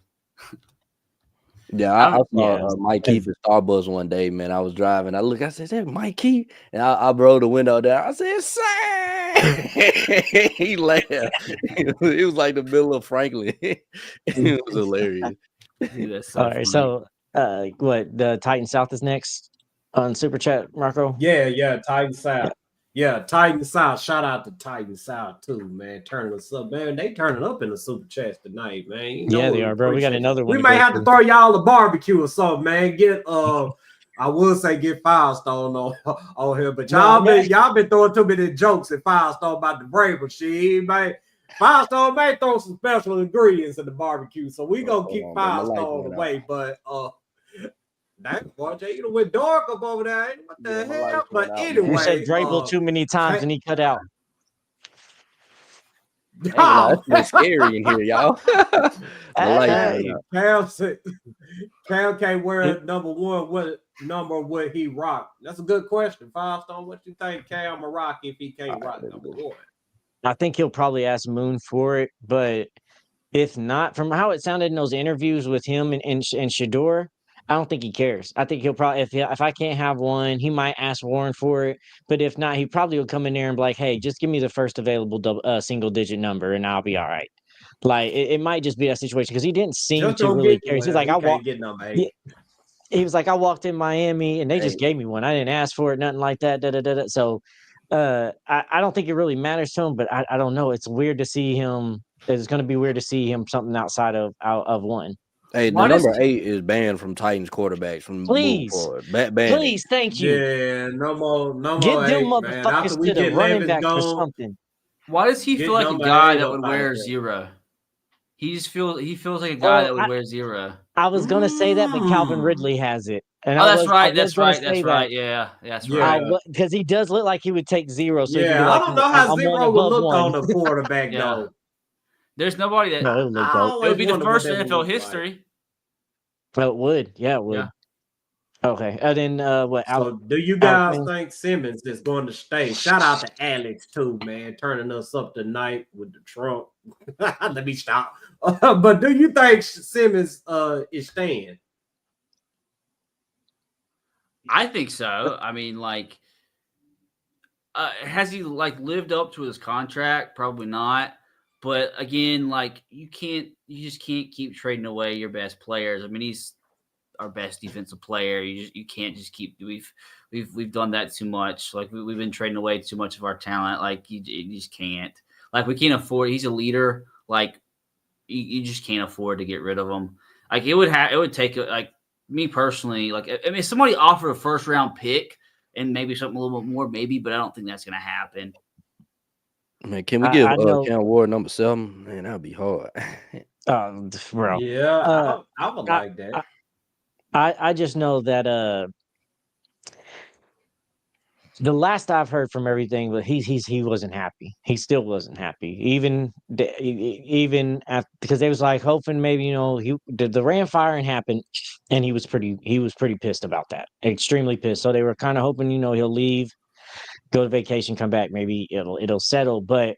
Yeah, I saw Mike Keith at Starbucks one day, man. I was driving. I said, is that Mike Keith? And I rolled the window down. I said, Sam! He laughed. It was like the middle of Franklin. It was hilarious. Dude, so all right, so what, the Titan South is next on Super Chat, Marco? Yeah, Titan South. Yeah, Titan South. Shout out to Titan South too, man. Turning us up, man. They turning up in the Super Chats tonight, man. You know they are, bro. We got another one. We may have to throw y'all a barbecue or something, man. Get I would say get Firestone on here, but y'all been throwing too many jokes at Firestone about the Braver shit, man. Firestone may throw some special ingredients in the barbecue, so we gonna keep Firestone away. But that boy, Jay, you went dark up over there. What the hell? But anyway, you said Drabble too many times and he cut out. That's scary in here, y'all. Cam can't wear number one. What number would he rock? That's a good question. Firestone, what you think Cam will rock if he can't rock number one? I think he'll probably ask Moon for it, but if not, from how it sounded in those interviews with him and Shador, I don't think he cares. I think he'll probably, if I can't have one, he might ask Warren for it. But if not, he probably will come in there and be like, hey, just give me the first available single-digit number and I'll be all right. Like, it might just be that situation because he didn't seem to really care. He's like, he was like, I walked in Miami and they just gave me one. I didn't ask for it, nothing like that. So I don't think it really matters to him, but I don't know. It's weird to see him. It's going to be weird to see him something outside of one. Hey, the number 8 is banned from Titans quarterbacks from please, please, thank you. Yeah, no more. Get them 8, motherfuckers to the running back or something. Why does he feel like a guy that would wear 0? He feels like a guy that would wear 0. I was gonna say that, but Calvin Ridley has it. And that's right. Yeah, that's right. Because he does look like he would take 0. So yeah, I don't know how 0 would look on the quarterback though. There's nobody that it would be the first in NFL history. Oh, it would. Yeah, it would. Yeah. Okay. And then what? So do you guys think Simmons is going to stay? Shout out to Alex too, man, turning us up tonight with the Trump. Let me stop. But do you think Simmons is staying? I think so. I mean, like, has he lived up to his contract? Probably not. But again, you just can't keep trading away your best players. I mean, he's our best defensive player. You can't just keep. We've done that too much. Like we've been trading away too much of our talent. Like you just can't. Like we can't afford. He's a leader. Like you just can't afford to get rid of him. Like it would take me personally. Like I mean, if somebody offered a first round pick and maybe something a little bit more, maybe, but I don't think that's gonna happen. Man, can we give Cam Ward number 7? Man, that'd be hard. Bro. Yeah, I would like that. I just know that the last I've heard from everything, but he wasn't happy. He still wasn't happy, even after, because they was like hoping maybe the ram firing happened, and he was pretty pissed about that, extremely pissed. So they were kind of hoping he'll leave, go to vacation, come back, maybe it'll settle, but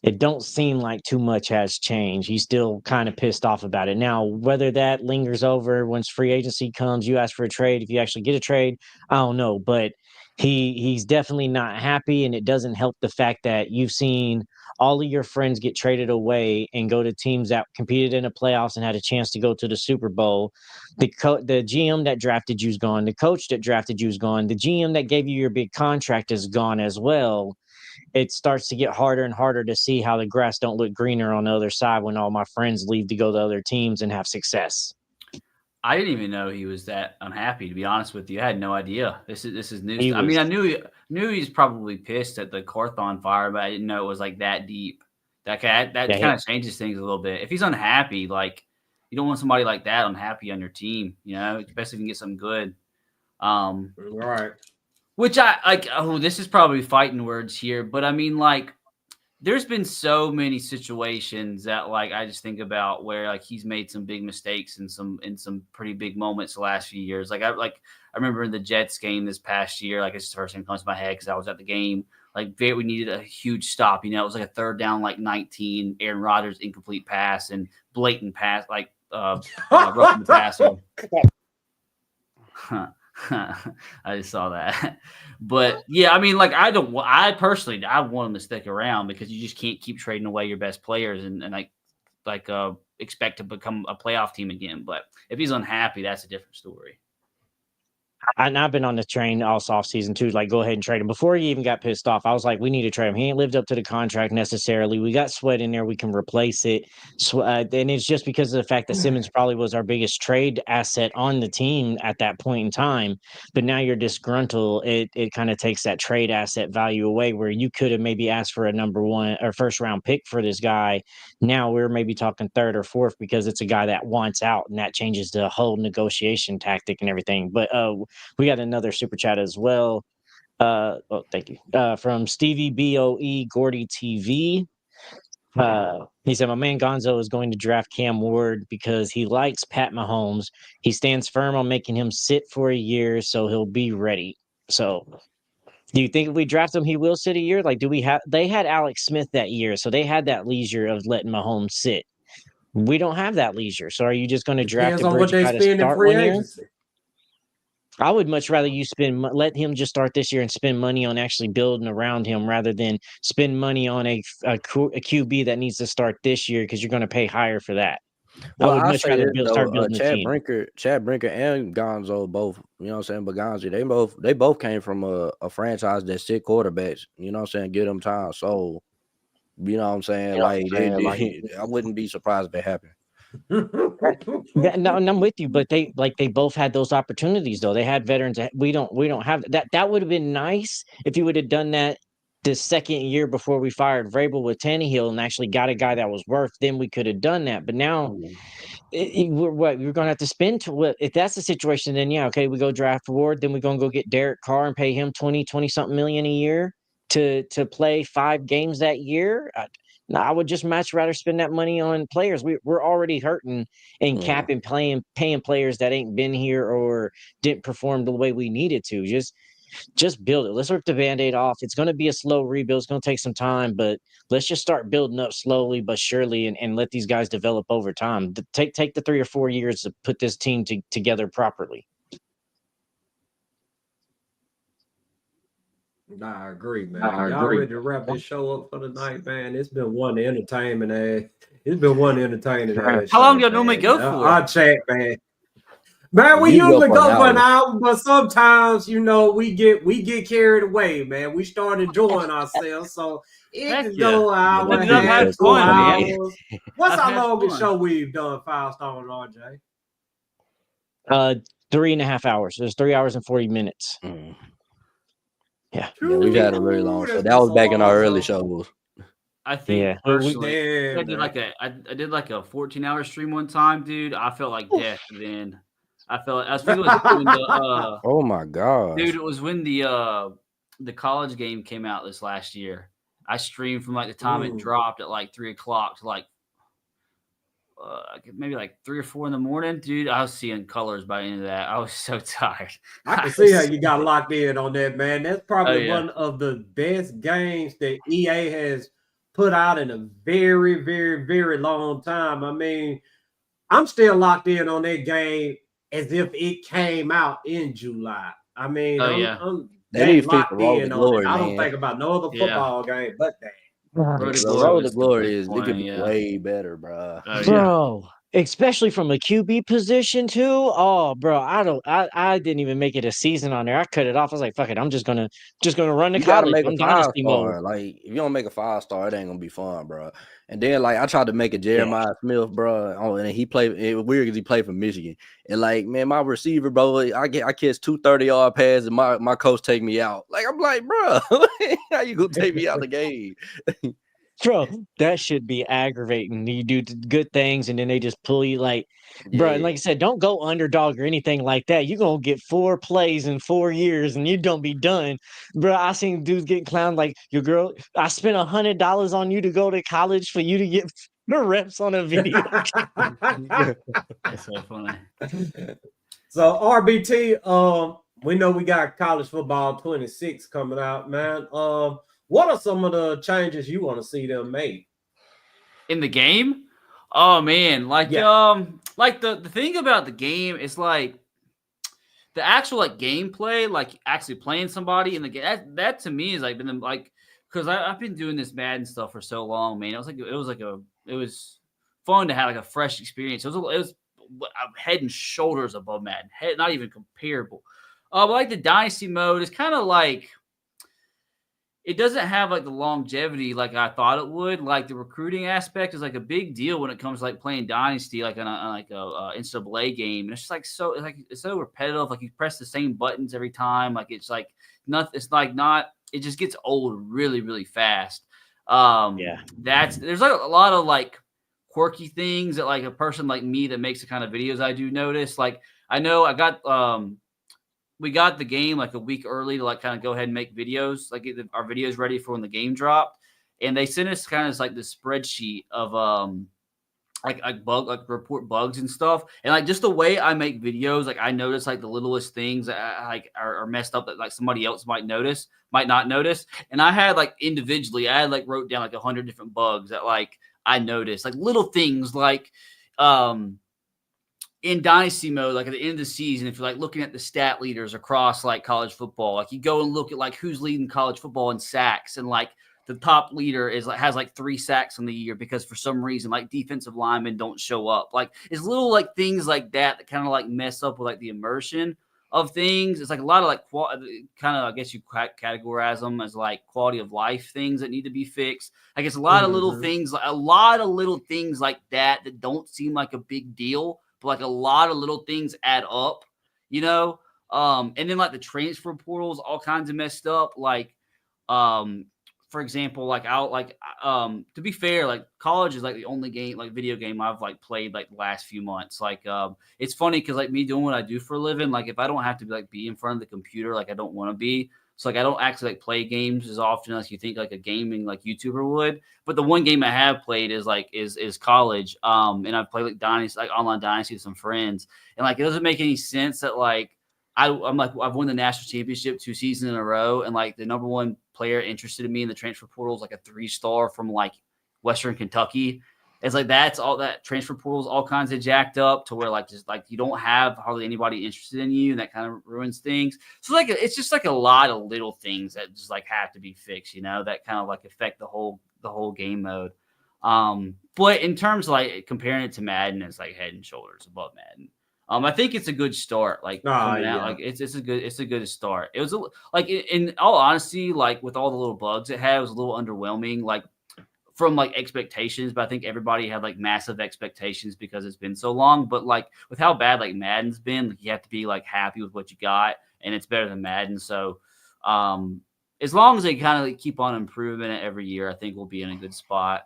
it don't seem like too much has changed. He's still kind of pissed off about it. Now, whether that lingers over once free agency comes, you ask for a trade, if you actually get a trade, I don't know, but he's definitely not happy, and it doesn't help the fact that you've seen all of your friends get traded away and go to teams that competed in the playoffs and had a chance to go to the Super Bowl. The GM that drafted you is gone. The coach that drafted you is gone. The GM that gave you your big contract is gone as well. It starts to get harder and harder to see how the grass don't look greener on the other side when all my friends leave to go to other teams and have success. I didn't even know he was that unhappy, to be honest with you. I had no idea. This is news. I mean, I knew he's probably pissed at the Carthon fire, but I didn't know it was like that deep. That kind of changes things a little bit. If he's unhappy, like, you don't want somebody like that unhappy on your team, especially if you can get something good. Right. Which I like. Oh, this is probably fighting words here, but I mean, like, there's been so many situations that, like, I just think about where, like, he's made some big mistakes in some pretty big moments the last few years. I remember in the Jets game this past year, like, it's the first thing that comes to my head because I was at the game. Like, we needed a huge stop. It was like a third down, like 19, Aaron Rodgers incomplete pass and blatant pass, like roughing the passer. I just saw that. But yeah, I mean, like, I personally want him to stick around because you just can't keep trading away your best players and expect to become a playoff team again. But if he's unhappy, that's a different story. And I've been on the train all offseason too. Like, go ahead and trade him. Before he even got pissed off, I was like, we need to trade him. He ain't lived up to the contract necessarily. We got Sweat in there. We can replace it. And it's just because of the fact that Simmons probably was our biggest trade asset on the team at that point in time. But now you're disgruntled. It kind of takes that trade asset value away where you could have maybe asked for a number one or first round pick for this guy. Now we're maybe talking third or fourth because it's a guy that wants out, and that changes the whole negotiation tactic and everything. But we got another super chat as well. Thank you. From Stevie BOE Gordy TV. He said, my man Gonzo is going to draft Cam Ward because he likes Pat Mahomes. He stands firm on making him sit for a year, so he'll be ready. So do you think if we draft him, he will sit a year? Like, they had Alex Smith that year, so they had that leisure of letting Mahomes sit. We don't have that leisure. So are you just going to draft a bridge guy to start 1 year? I would much rather you let him just start this year and spend money on actually building around him rather than spend money on a QB that needs to start this year because you're going to pay higher for that. Well, I would much rather start building Chad a team. Chad Brinker and Gonzo both, you know what I'm saying? But Gonzo, they both came from a franchise that sit quarterbacks, you know what I'm saying? Give them time. So, you know what I'm saying? I wouldn't be surprised if it happened. No, and I'm with you, but they both had those opportunities though. They had veterans. We don't have that. That would have been nice if you would have done that the second year before we fired Vrabel with Tannehill and actually got a guy that was worth. Then we could have done that. But now we're going to have to spend if that's the situation. Then yeah, okay, we go draft Ward. Then we're going to go get Derek Carr and pay him 20 something million a year to play 5 games that year. No, I would just much rather spend that money on players. We're already hurting and cap and paying players that ain't been here or didn't perform the way we needed to. Just build it. Let's rip the Band-Aid off. It's going to be a slow rebuild. It's going to take some time, but let's just start building up slowly but surely and let these guys develop over time. Take the 3 or 4 years to put this team together properly. Nah, I agree, man. Y'all ready to wrap this show up for the night, man? It's been one entertainment ass. It's been one entertaining ass. How long do y'all normally go for? I'll chat, man. Man, we usually go for an hour, but sometimes, we get carried away, man. We start enjoying ourselves, so it can go an hour and a half, 2 hours. What's our longest show we've done, 5 Stars, RJ? 3.5 hours. It was 3 hours and 40 minutes. Yeah, we've had a really long show. That was back in our early shows. I think personally, I did like a 14-hour stream one time, dude. I felt like death then. I was when the oh my god, dude! It was when the the college game came out this last year. I streamed from like the time it dropped at like 3:00 to like maybe like 3 or 4 in the morning. Dude, I was seeing colors by the end of that. I was so tired. I can see how you got locked in on that, man. That's probably yeah. one of the best games that EA has put out in a very, very, very long time. I mean, I'm still locked in on that game as if it came out in July. I mean, I'm they need to locked Road in to on Glory, it. I don't man. think about no other football game but that. Road to Glory is it could be way better, bro. Bro, especially from a QB position too. Oh, bro, I didn't even make it a season on there. I cut it off. I was like, fuck it, I'm just gonna run to You gotta college. make a I'm dynasty 5-star. mode. Like if you don't make a 5-star, it ain't gonna be fun, bro. And then like I tried to make a Jeremiah Smith, bro. Oh, and he played. It was weird because he played for Michigan. And like, man, my receiver, bro, I catch 2 30-yard passes, and my coach take me out. Like I'm like, bro, how you gonna take me out the game? Bro, that should be aggravating. You do good things and then they just pull you like, bro. And like I said, don't go underdog or anything like that. You're gonna get 4 plays in 4 years and you don't be done, bro. I seen dudes getting clowned like your girl. I spent $100 on you to go to college for you to get the reps on a video. That's so funny. So RBT, we know we got college football 26 coming out, man. What are some of the changes you want to see them make in the game? Oh man, like the thing about the game is like the actual like gameplay, like actually playing somebody in the game. That to me is like been like because I've been doing this Madden stuff for so long, man. It was fun to have like a fresh experience. It was head and shoulders above Madden, not even comparable. But like the dynasty mode is kind of like. It doesn't have like the longevity like I thought it would. Like the recruiting aspect is like a big deal when it comes to like playing Dynasty, like on a NCAA game. And it's just like it's so repetitive. Like you press the same buttons every time. Like it's like nothing. It's like not. It just gets old really really fast. There's like a lot of like quirky things that like a person like me that makes the kind of videos I do notice. Like I know I got we got the game like a week early to like kind of go ahead and make videos, like get our videos ready for when the game dropped. And they sent us kind of like this spreadsheet of report bugs and stuff. And like just the way I make videos, like I notice like the littlest things that are messed up that like somebody else might not notice. And I had like individually, I had like wrote down like 100 different bugs that like I noticed, like little things like in dynasty mode, like at the end of the season, if you're like looking at the stat leaders across like college football, like you go and look at like who's leading college football in sacks, and like the top leader has like 3 sacks in the year because for some reason like defensive linemen don't show up. Like it's little like things like that kind of like mess up with like the immersion of things. It's like a lot of like kind of I guess you categorize them as like quality of life things that need to be fixed. I guess a lot of little things like that don't seem like a big deal. But like a lot of little things add up, you know? And then like the transfer portals, all kinds of messed up. Like, for example, like to be fair, like college is like the only game, like video game I've like played like the last few months. Like, it's funny because like me doing what I do for a living, like if I don't have to be in front of the computer, like I don't want to be. So like I don't actually like play games as often as you think like a gaming like YouTuber would. But the one game I have played is college. And I've played like Dynasty, like online Dynasty with some friends. And like it doesn't make any sense that like I'm like I've won the national championship 2 seasons in a row, and like the number one player interested in me in the transfer portal is like a 3-star from like Western Kentucky. It's like that's all that transfer portal is all kinds of jacked up to where like just like you don't have hardly anybody interested in you, and that kind of ruins things. So like it's just like a lot of little things that just like have to be fixed, you know, that kind of like affect the whole game mode. But in terms of like comparing it to Madden, it's like head and shoulders above Madden. I think it's a good start. Like coming out, like it's a good start. It was like in all honesty, like with all the little bugs it had, it was a little underwhelming. Like from like expectations, but I think everybody had like massive expectations because it's been so long. But like with how bad like Madden's been, like, you have to be like happy with what you got, and it's better than Madden. So as long as they kind of like, keep on improving it every year, I think we'll be in a good spot.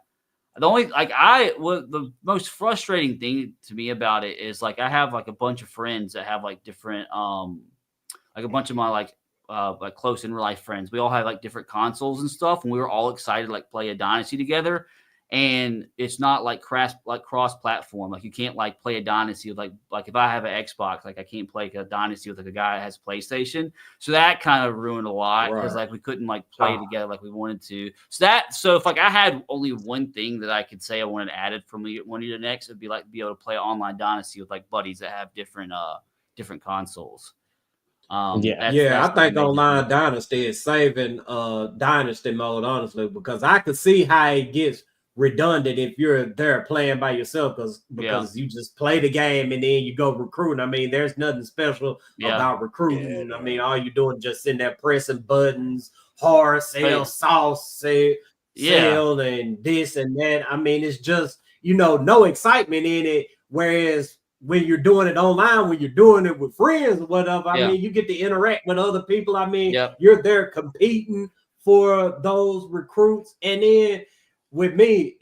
The only the most frustrating thing to me about it is like I have like a bunch of friends that have like different like a bunch of my like like close in real life friends. We all had like different consoles and stuff, and we were all excited to like play a Dynasty together. And it's not like cross platform. Like you can't like play a Dynasty with like if I have an Xbox, like I can't play a Dynasty with like a guy that has PlayStation. So that kind of ruined a lot because like we couldn't like play together like we wanted to. So if like I had only one thing that I could say I wanted added from one year to the next, it'd be like be able to play online Dynasty with like buddies that have different consoles. I think online Dynasty is saving Dynasty mode, honestly, because I could see how it gets redundant if you're there playing by yourself because you just play the game and then you go recruiting. I mean, there's nothing special about recruiting. I mean, all you're doing is just sitting there pressing buttons, hard sell, soft sell, and this and that. I mean, it's just, no excitement in it. Whereas when you're doing it online, when you're doing it with friends or whatever, I mean, you get to interact with other people. I mean, you're there competing for those recruits. And then with me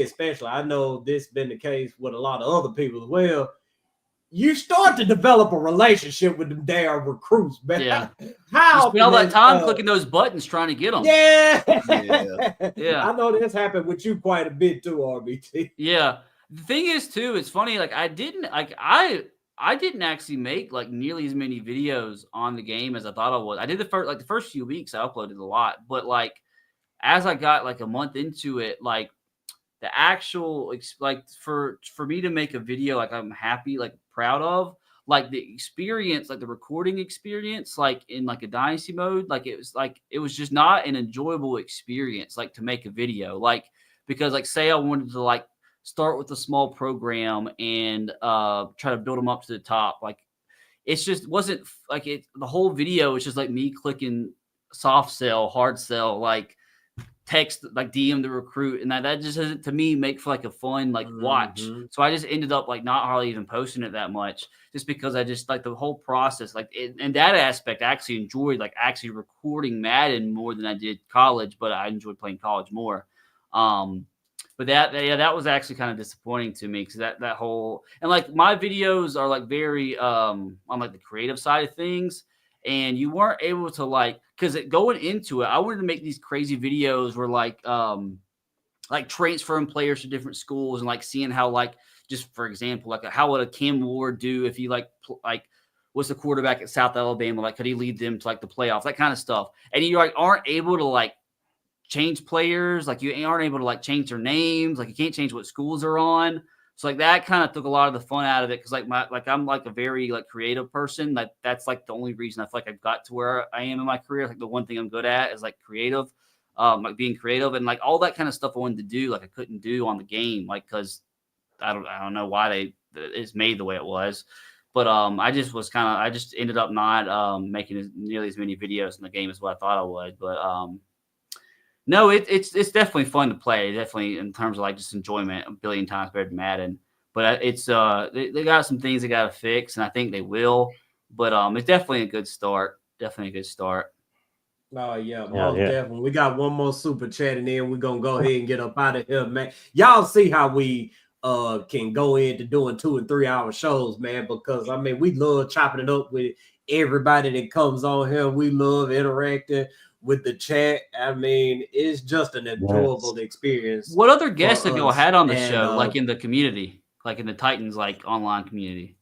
especially, I know this been the case with a lot of other people as well. You start to develop a relationship with them damn recruits, man. Yeah. How you spend all that time clicking those buttons trying to get them. Yeah. I know this happened with you quite a bit too, RBT. Yeah. The thing is too, it's funny. Like I didn't actually make like nearly as many videos on the game as I thought I would. I did the first few weeks I uploaded a lot, but like as I got like a month into it, like the actual like for me to make a video like I'm happy, like proud of, like the experience, like the recording experience, like in like a Dynasty mode, like it was just not an enjoyable experience, like to make a video, like because like say I wanted to like start with a small program and try to build them up to the top, like it's just wasn't like it. The whole video is just like me clicking soft sell, hard sell, like text, like DM the recruit, and that just doesn't to me make for like a fun like watch. So I just ended up like not hardly even posting it that much, just because I just like the whole process, like and that aspect I actually enjoyed, like actually recording Madden more than I did college, but I enjoyed playing college more. But that was actually kind of disappointing to me because that whole, and like my videos are like very on like the creative side of things, and you weren't able to like, because going into it, I wanted to make these crazy videos where like transferring players to different schools and like seeing how, like, just for example, like how would a Cam Ward do if he like was the quarterback at South Alabama, like could he lead them to like the playoffs, that kind of stuff. And you like aren't able to like change players, like you aren't able to like change their names, like you can't change what schools are on. So like that kind of took a lot of the fun out of it, because I'm like a very like creative person. That's like the only reason I feel like I've got to where I am in my career. Like the one thing I'm good at is like creative, like being creative, and like all that kind of stuff I wanted to do, like I couldn't do on the game, like because I don't know why it's made the way it was. But I just ended up not making nearly as many videos in the game as what I thought I would. But no, it's definitely fun to play. Definitely in terms of like just enjoyment, a billion times better than Madden. But it's they got some things they got to fix, and I think they will. But it's definitely a good start. Definitely a good start. Oh yeah, most definitely. We got one more super chat, and then we're gonna go ahead and get up out of here, man. Y'all see how we can go into doing 2 and 3 hour shows, man, because I mean we love chopping it up with everybody that comes on here. We love interacting with the chat. I mean, it's just an enjoyable experience. What other guests have y'all had on the show, like in the community, like in the Titans like online community?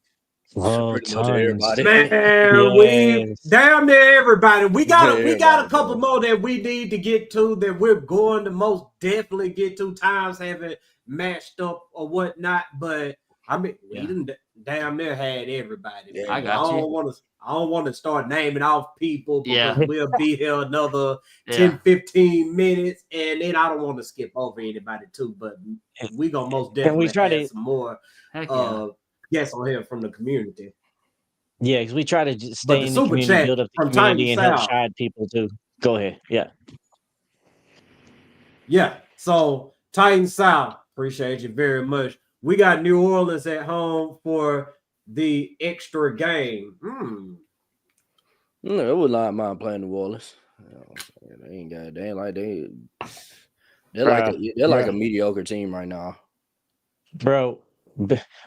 Pretty much everybody. Man, we damn near everybody. We got a couple more that we need to get to, that we're going to most definitely get to. Times haven't matched up or whatnot, but I mean, we didn't damn near had everybody. Yeah, I got you. I don't want to start naming off people, because we'll be here another 10, 15 minutes, and then I don't want to skip over anybody too, but we gonna most definitely have some more guests on here from the community. Yeah, because we try to stay in the community, build up the community, and help shine people too. Go ahead. Yeah. So Titans South, appreciate you very much. We got New Orleans at home for the extra game. No, I would not mind playing New Orleans. They ain't got they're like a mediocre team right now. Bro,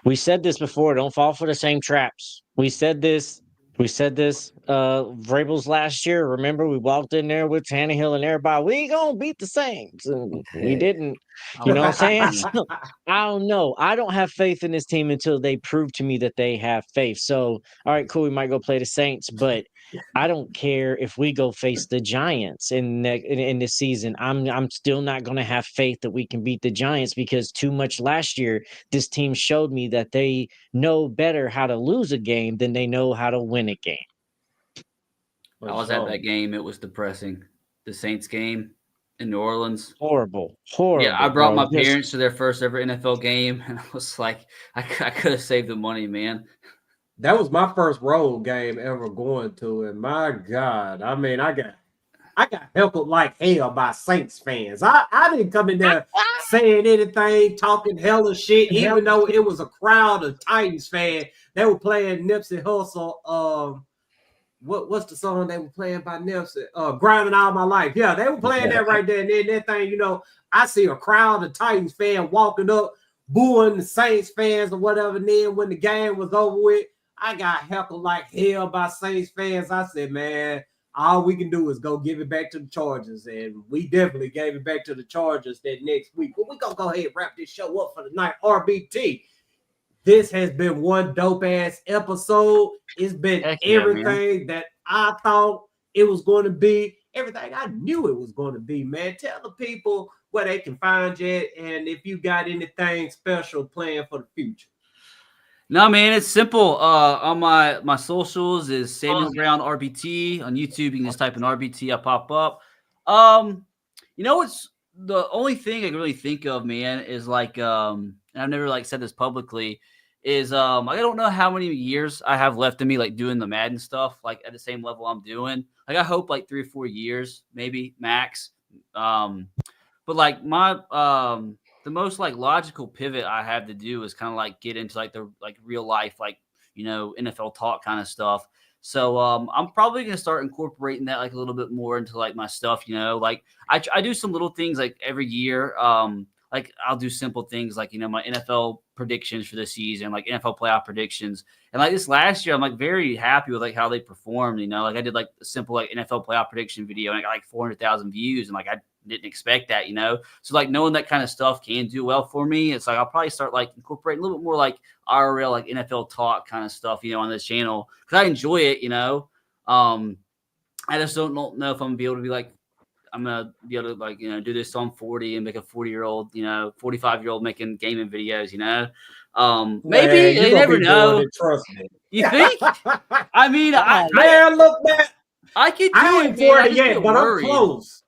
we said this before. Don't fall for the same traps. We said this We said this Vrabel's last year. Remember, we walked in there with Tannehill and everybody. We gonna beat the Saints, and we didn't. You know what I'm saying? So, I don't know. I don't have faith in this team until they prove to me that they have faith. So, all right, cool. We might go play the Saints, but I don't care if we go face the Giants in this season. I'm still not going to have faith that we can beat the Giants because too much last year. This team showed me that they know better how to lose a game than they know how to win a game. I was at that game. It was depressing. The Saints game in New Orleans. Horrible. Yeah, I brought my parents to their first ever NFL game, and I was like, I could have saved the money, man. That was my first road game ever going to, and my God, I mean, I got heckled like hell by Saints fans. I didn't come in there saying anything, talking hella shit, even though it was a crowd of Titans fans. They were playing Nipsey Hussle. What's the song they were playing by Nipsey? Grinding All My Life. Yeah, they were playing that right there. And then that thing, you know, I see a crowd of Titans fans walking up, booing the Saints fans or whatever. And then when the game was over with, I got heckled like hell by Saints fans. I said, man, all we can do is go give it back to the Chargers. And we definitely gave it back to the Chargers that next week. But we're going to go ahead and wrap this show up for the night. RBT, this has been one dope-ass episode. It's been everything that I thought it was going to be, everything I knew it was going to be, man. Tell the people where they can find you at, and if you got anything special planned for the future. No, man, it's simple. On my socials is Samuel Brown RBT. On YouTube, you can just type in RBT, I pop up. You know, it's the only thing I can really think of, man, is like, and I've never like said this publicly, is I don't know how many years I have left in me, like doing the Madden stuff, like at the same level I'm doing. Like I hope like 3 or 4 years, maybe max. But like my the most like logical pivot I have to do is kind of like get into like the like real life, like, you know, NFL talk kind of stuff. So I'm probably going to start incorporating that like a little bit more into like my stuff, you know, like I do some little things like every year. Like I'll do simple things like, you know, my NFL predictions for the season, like NFL playoff predictions. And like this last year, I'm like very happy with like how they performed, you know, like I did like a simple like NFL playoff prediction video and I got like 400,000 views and like I didn't expect that, you know? So like knowing that kind of stuff can do well for me. It's like, I'll probably start like incorporating a little bit more like IRL, like NFL talk kind of stuff, you know, on this channel. Cause I enjoy it, you know? I just don't know if I'm gonna be able to be like, I'm going to be able to like, you know, do this till I'm 40 and make a 40-year-old, you know, 45-year-old making gaming videos, you know? Maybe you never know. Trust me. You think? I mean, look back. I could do I ain't 40 yet, but I'm close.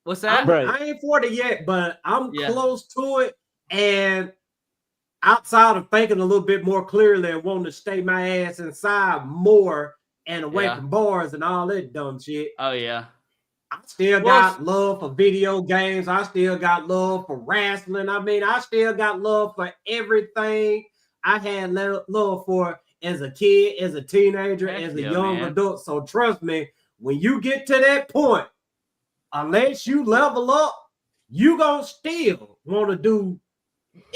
What's that? I ain't 40 yet, but I'm close to it. And outside of thinking a little bit more clearly and wanting to stay my ass inside more and away from bars and all that dumb shit. Oh, yeah. I still got love for video games. I still got love for wrestling. I mean, I still got love for everything I had love for as a kid, as a teenager, as a young adult. So trust me, when you get to that point, unless you level up, you gonna still want to do,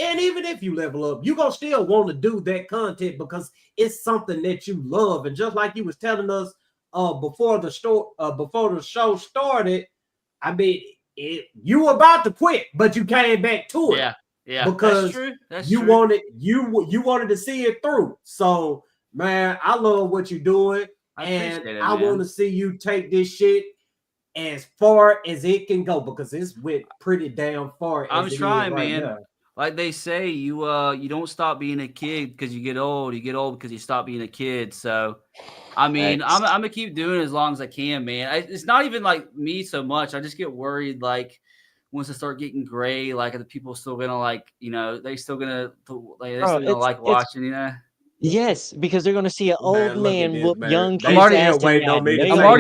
and even if you level up, you gonna still want to do that content because it's something that you love. And just like you was telling us before the show started, I mean, you were about to quit, but you came back to it. Yeah, because that's you true. wanted to see it through. So, man, I love what you're doing, I want to see you take this shit as far as it can go because it's went pretty damn far. I'm trying, man. Now. Like they say, you don't stop being a kid because you get old. You get old because you stop being a kid. So, I mean, I'm gonna keep doing it as long as I can, man. It's not even like me so much. I just get worried, like once I start getting gray, like are the people still gonna like, you know, they still gonna like watching, you know. Yes, because they're going to see an old man whoop young kids. I'm already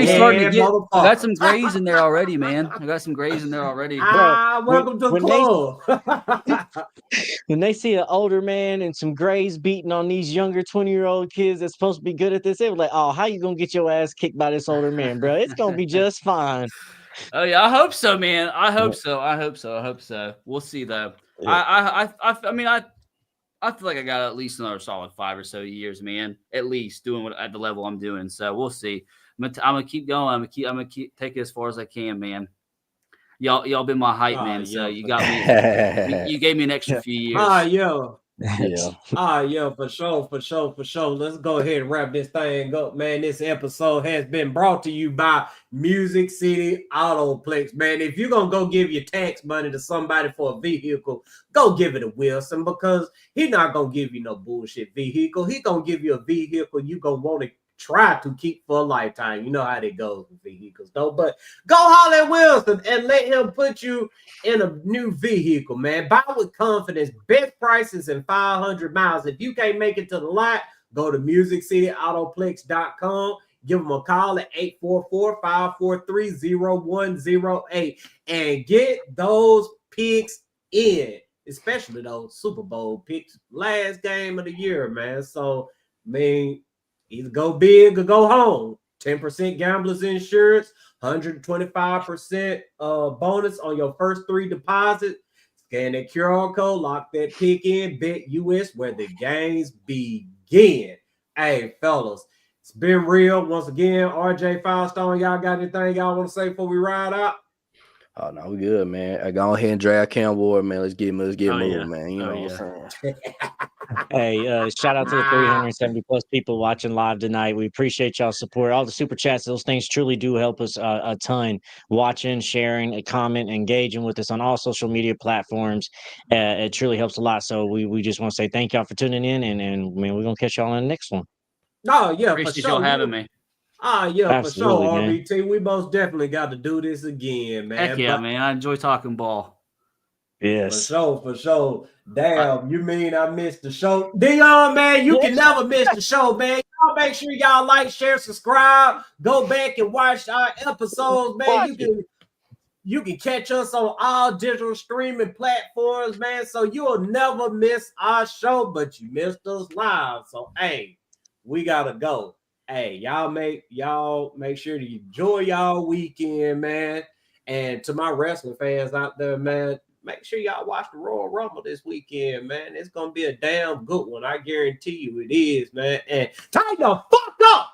starting to get. I got some grays in there already, man. I got some grays in there already. Welcome to the club. When they see an older man and some grays beating on these younger 20-year-old kids that's supposed to be good at this, they're like, "Oh, how you gonna get your ass kicked by this older man, bro? It's gonna be just fine." Oh yeah, I hope so, man. I hope so. We'll see though. Yeah. I mean, I feel like I got at least another solid 5 or so years, man. At least doing what at the level I'm doing. So we'll see. I'm gonna keep going. I'm gonna keep take it as far as I can, man. Y'all been my hype, man. So you got me. You gave me an extra few years. Yeah. For sure. Let's go ahead and wrap this thing up, man. This episode has been brought to you by Music City Autoplex, man. If you're gonna go give your tax money to somebody for a vehicle, go give it to Wilson, because he's not gonna give you no bullshit vehicle. He's gonna give you a vehicle you gonna want to try to keep for a lifetime. You know how that goes with vehicles, though. But go holler at Wilson and let him put you in a new vehicle, man. Buy with confidence. Best prices in 500 miles. If you can't make it to the lot, go to musiccityAutoplex.com. Give them a call at 844-543-0108 and get those picks in, especially those Super Bowl picks. Last game of the year, man. So, I mean, either go big or go home. 10% gamblers insurance, 125% bonus on your first 3 deposits. Scan that QR code, lock that pick in, bet US, where the games begin. Hey, fellas, it's been real. Once again, RJ Firestone, y'all got anything y'all want to say before we ride out? Oh no, we good, man. I go ahead and draft Cam Ward, man. Let's get moving, man. You know what I'm saying? Hey, shout out to the 370 plus people watching live tonight. We appreciate y'all's support. All the super chats, those things truly do help us a ton. Watching, sharing, a comment, engaging with us on all social media platforms. It truly helps a lot. So we just want to say thank y'all for tuning in, and man, we're gonna catch y'all on the next one. Oh yeah, Appreciate y'all having me. Absolutely, for sure, man. RBT. We most definitely got to do this again, man. Heck yeah, man. I enjoy talking ball. Yes. For sure. Damn, you mean I missed the show? Dion, man, you can never miss the show, man. Y'all make sure y'all like, share, subscribe. Go back and watch our episodes, man. You can catch us on all digital streaming platforms, man. So you'll never miss our show, but you missed us live. So hey, we gotta go. Hey, y'all make sure to enjoy y'all weekend, man. And to my wrestling fans out there, man, make sure y'all watch the Royal Rumble this weekend, man. It's gonna be a damn good one. I guarantee you it is, man. And tie the fuck up.